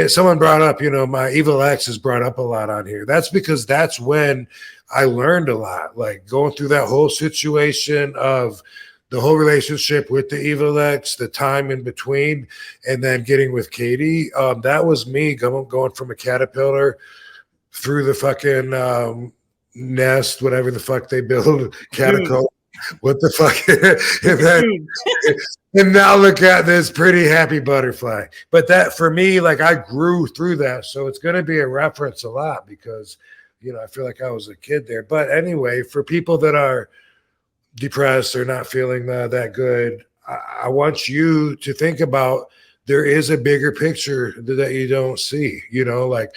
Someone brought up, you know, my evil ex is brought up a lot on here. That's because that's when I learned a lot, like going through that whole situation of the whole relationship with the evil ex, the time in between, and then getting with Katie. That was me going from a caterpillar through the fucking nest, whatever the fuck they build, catacomb, what the fuck, and now look at this pretty happy butterfly. But that for me, like I grew through that, so it's going to be a reference a lot because, you know, I feel like I was a kid there. But anyway, for people that are depressed or not feeling that good, I want you to think about there is a bigger picture that you don't see, you know, like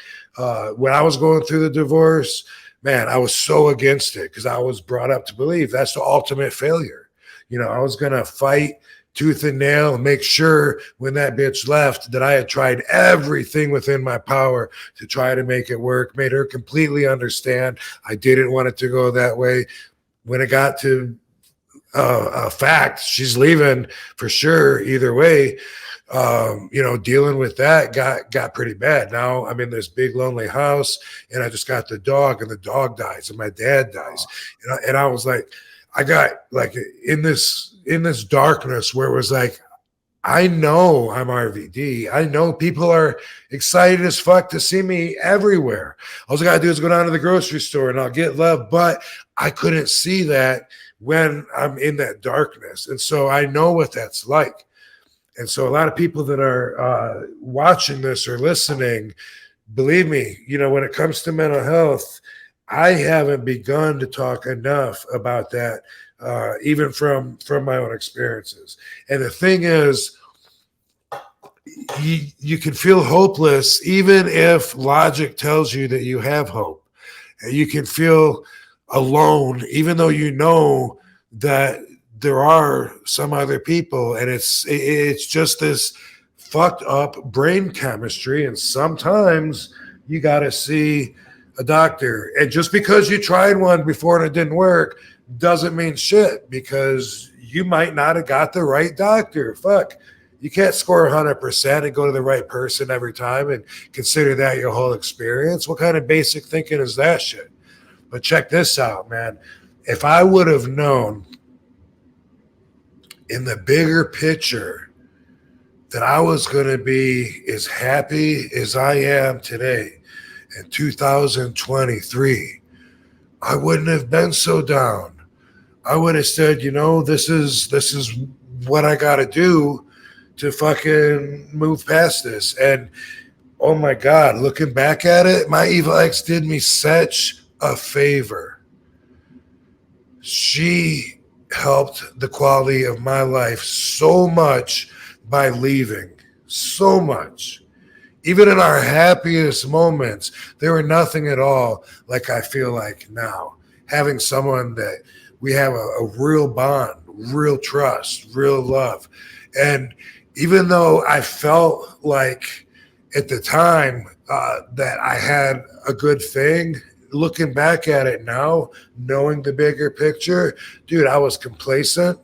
when I was going through the divorce, man, I was so against it because I was brought up to believe that's the ultimate failure. You know, I was going to fight tooth and nail and make sure when that bitch left that I had tried everything within my power to try to make it work, made her completely understand. I didn't want it to go that way. When it got to a fact, she's leaving for sure either way. You know, dealing with that got pretty bad. Now I'm in this big lonely house and I just got the dog and the dog dies and my dad dies. And I was like, I got like in this darkness where it was like, I know I'm RVD. I know people are excited as fuck to see me everywhere. All I got to do is go down to the grocery store and I'll get love, but I couldn't see that when I'm in that darkness. And so I know what that's like. And so a lot of people that are watching this or listening, believe me, you know, when it comes to mental health, I haven't begun to talk enough about that, even from my own experiences. And the thing is, you can feel hopeless even if logic tells you that you have hope. You can feel alone even though you know that there are some other people, and it's just this fucked up brain chemistry. And sometimes you got to see a doctor. And just because you tried one before and it didn't work doesn't mean shit, because you might not have got the right doctor. Fuck. You can't score 100% and go to the right person every time and consider that your whole experience. What kind of basic thinking is that shit? But check this out, man. If I would have known in the bigger picture that I was going to be as happy as I am today in 2023, I wouldn't have been so down. I would have said, you know, this is what I got to do to fucking move past this. And oh my God, looking back at it, my evil ex did me such a favor. she helped the quality of my life so much by leaving. So much. Even in our happiest moments, there were nothing at all like I feel like now. Having someone that we have a real bond, real trust, real love. And even though I felt like at the time that I had a good thing, looking back at it now, knowing the bigger picture, dude, I was complacent.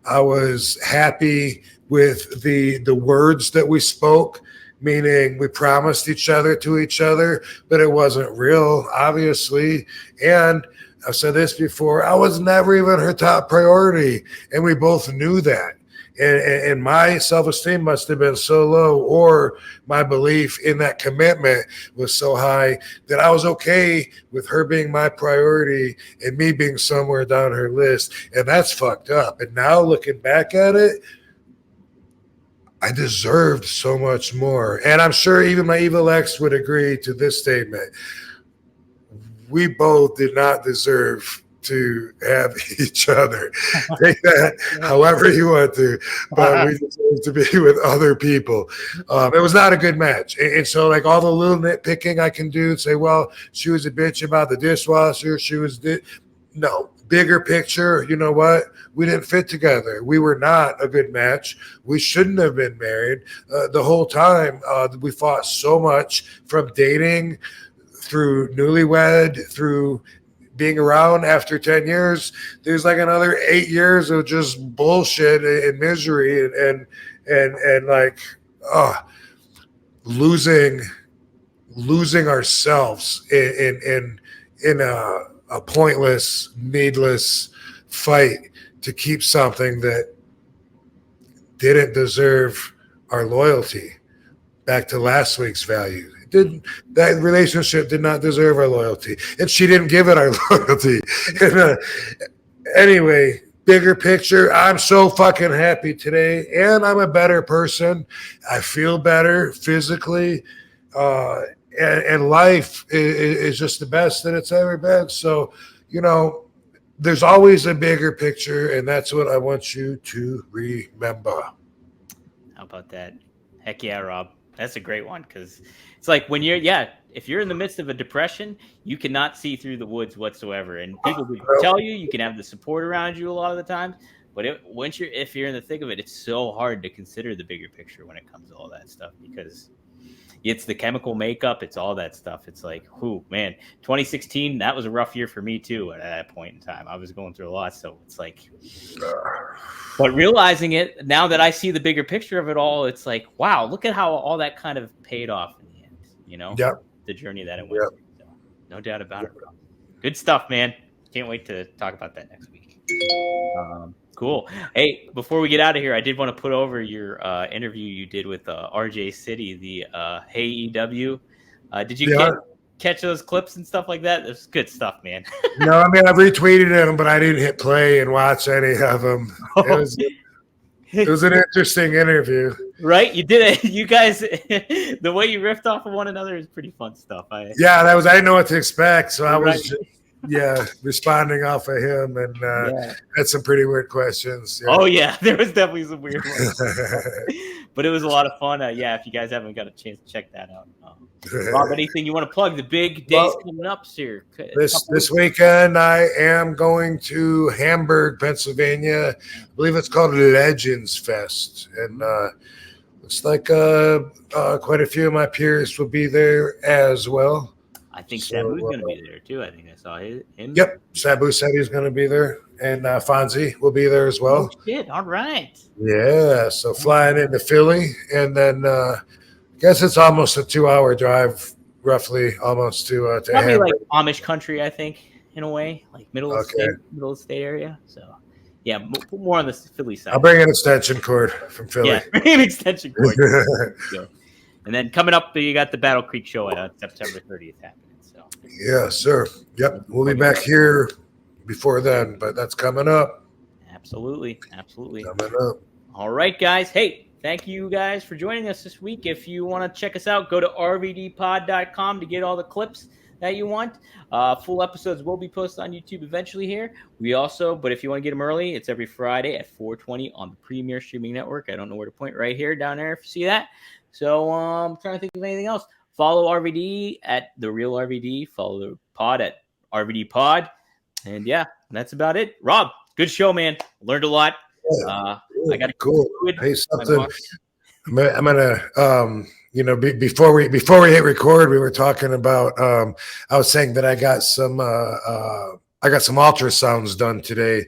I was happy with the words that we spoke, meaning we promised each other to each other, but it wasn't real, obviously. And I've said this before, I was never even her top priority, and we both knew that. And my self-esteem must have been so low, or my belief in that commitment was so high that I was okay with her being my priority and me being somewhere down her list. And that's fucked up. And now looking back at it, I deserved so much more. And I'm sure even my evil ex would agree to this statement. We both did not deserve to have each other. Take that however you want to, but we deserve to be with other people. It was not a good match. And so like all the little nitpicking I can do and say, well, she was a bitch about the dishwasher. No, bigger picture, you know what? We didn't fit together. We were not a good match. We shouldn't have been married. The whole time we fought so much, from dating through newlywed, through being around after 10 years. There's like another 8 years of just bullshit and misery and like losing ourselves in a pointless, needless fight to keep something that didn't deserve our loyalty. Back to last week's value. That relationship did not deserve our loyalty, and she didn't give it our loyalty. And, anyway, bigger picture, I'm so fucking happy today, and I'm a better person. I feel better physically, and life is just the best that it's ever been. So, you know, there's always a bigger picture, and that's what I want you to remember. How about that? Heck yeah, Rob. That's a great one, because it's like when if you're in the midst of a depression, you cannot see through the woods whatsoever. And people will tell you can have the support around you a lot of the times. But if you're in the thick of it, it's so hard to consider the bigger picture when it comes to all that stuff, because it's the chemical makeup. It's all that stuff. It's like, man, 2016, that was a rough year for me too. At that point in time, I was going through a lot. So it's like, but realizing it now that I see the bigger picture of it all, it's like, wow, look at how all that kind of paid off in the end, you know, the journey that it went through. So, no doubt about it, bro. Good stuff, man. Can't wait to talk about that next week. Cool. Hey, before we get out of here, I did want to put over your interview you did with RJ City, the Hey EW. Did you catch those clips and stuff like that? It was good stuff, man. No, I mean, I retweeted them, but I didn't hit play and watch any of them. It was an interesting interview. Right? You did it. You guys, the way you riffed off of one another is pretty fun stuff. I didn't know what to expect, so I was just responding off of him, and had some pretty weird questions. Oh yeah, there was definitely some weird ones, but it was a lot of fun. If you guys haven't got a chance to check that out, Rob, anything you want to plug? The big days coming up here. This weekend, I am going to Hamburg, Pennsylvania. I believe it's called Legends Fest, and looks like quite a few of my peers will be there as well. I think Sabu's going to be there too. I think I saw him. Yep, Sabu said he's going to be there, and Fonzie will be there as well. Oh, shit, all right. Yeah, so flying into Philly, and then I guess it's almost a 2-hour drive, roughly, almost to probably Hamburg. Like Amish country, I think, in a way, like middle of the state area. So yeah, more on the Philly side. I'll bring an extension cord from Philly. Yeah, bring an extension cord. And then coming up, you got the Battle Creek show on September 30th happening. So yeah, sir. Yep, we'll be back here before then, but that's coming up. Absolutely. Coming up. All right, guys. Hey, thank you guys for joining us this week. If you want to check us out, go to rvdpod.com to get all the clips that you want. Full episodes will be posted on YouTube eventually here. But if you want to get them early, it's every Friday at 4:20 on the Premier Streaming Network. I don't know where to point, right here, down there, if you see that. So I'm trying to think of anything else. Follow RVD at The Real RVD. Follow the pod at RVD Pod. And yeah, that's about it. Rob, good show, man. Learned a lot. I got cool. Hey, something. I'm gonna, before we hit record, we were talking about. I was saying that I got some ultrasounds done today,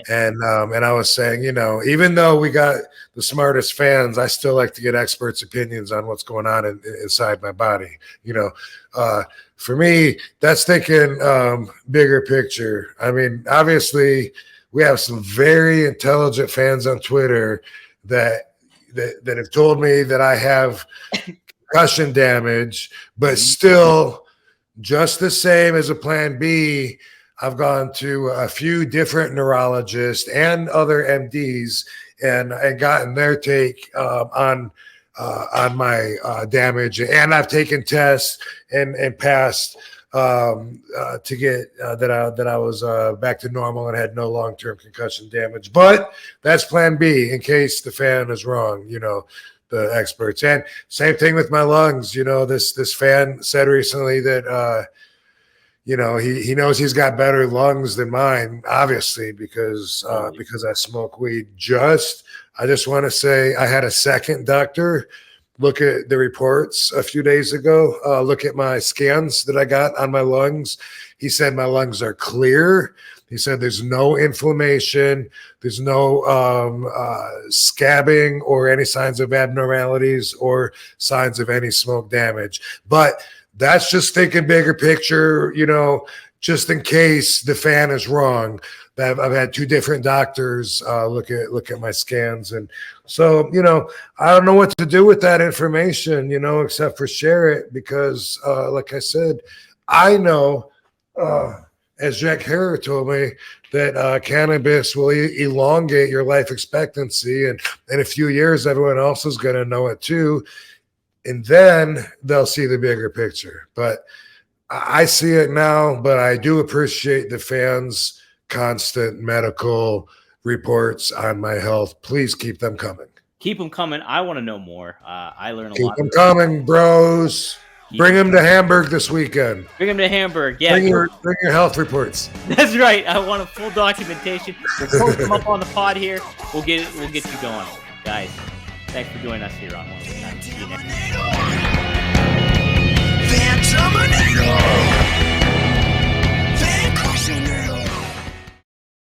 and I was saying, even though we got the smartest fans, I still like to get experts' opinions on what's going on inside my body. For me, that's thinking bigger picture. I mean, obviously, we have some very intelligent fans on Twitter that have told me that I have concussion damage, but still, just the same as a plan B, I've gone to a few different neurologists and other MDs and gotten their take on my damage, and I've taken tests and passed to get that I was back to normal and had no long-term concussion damage. But that's plan B in case the fan is wrong, the experts. And same thing with my lungs. This fan said recently that he knows he's got better lungs than mine, obviously, because I smoke weed. I just want to say I had a second doctor look at the reports a few days ago, look at my scans that I got on my lungs. He said my lungs are clear. He said there's no inflammation, there's no scabbing or any signs of abnormalities or signs of any smoke damage. But that's just thinking bigger picture, just in case the fan is wrong. I've had two different doctors look at my scans, and so I don't know what to do with that information, except for share it, because like I said, I know, as Jack Harrer told me, that cannabis will elongate your life expectancy, and in a few years, everyone else is going to know it too, and then they'll see the bigger picture. But I see it now, but I do appreciate the fans' constant medical reports on my health. Please keep them coming. Keep them coming. I want to know more. I learn a lot. Keep them coming, bros. Bring them to Hamburg this weekend. Bring them to Hamburg. Yeah. Bring your health reports. That's right. I want a full documentation. We'll post them up on the pod here. We'll get you going, guys. Thanks for joining us here on One of the Time. See you next time.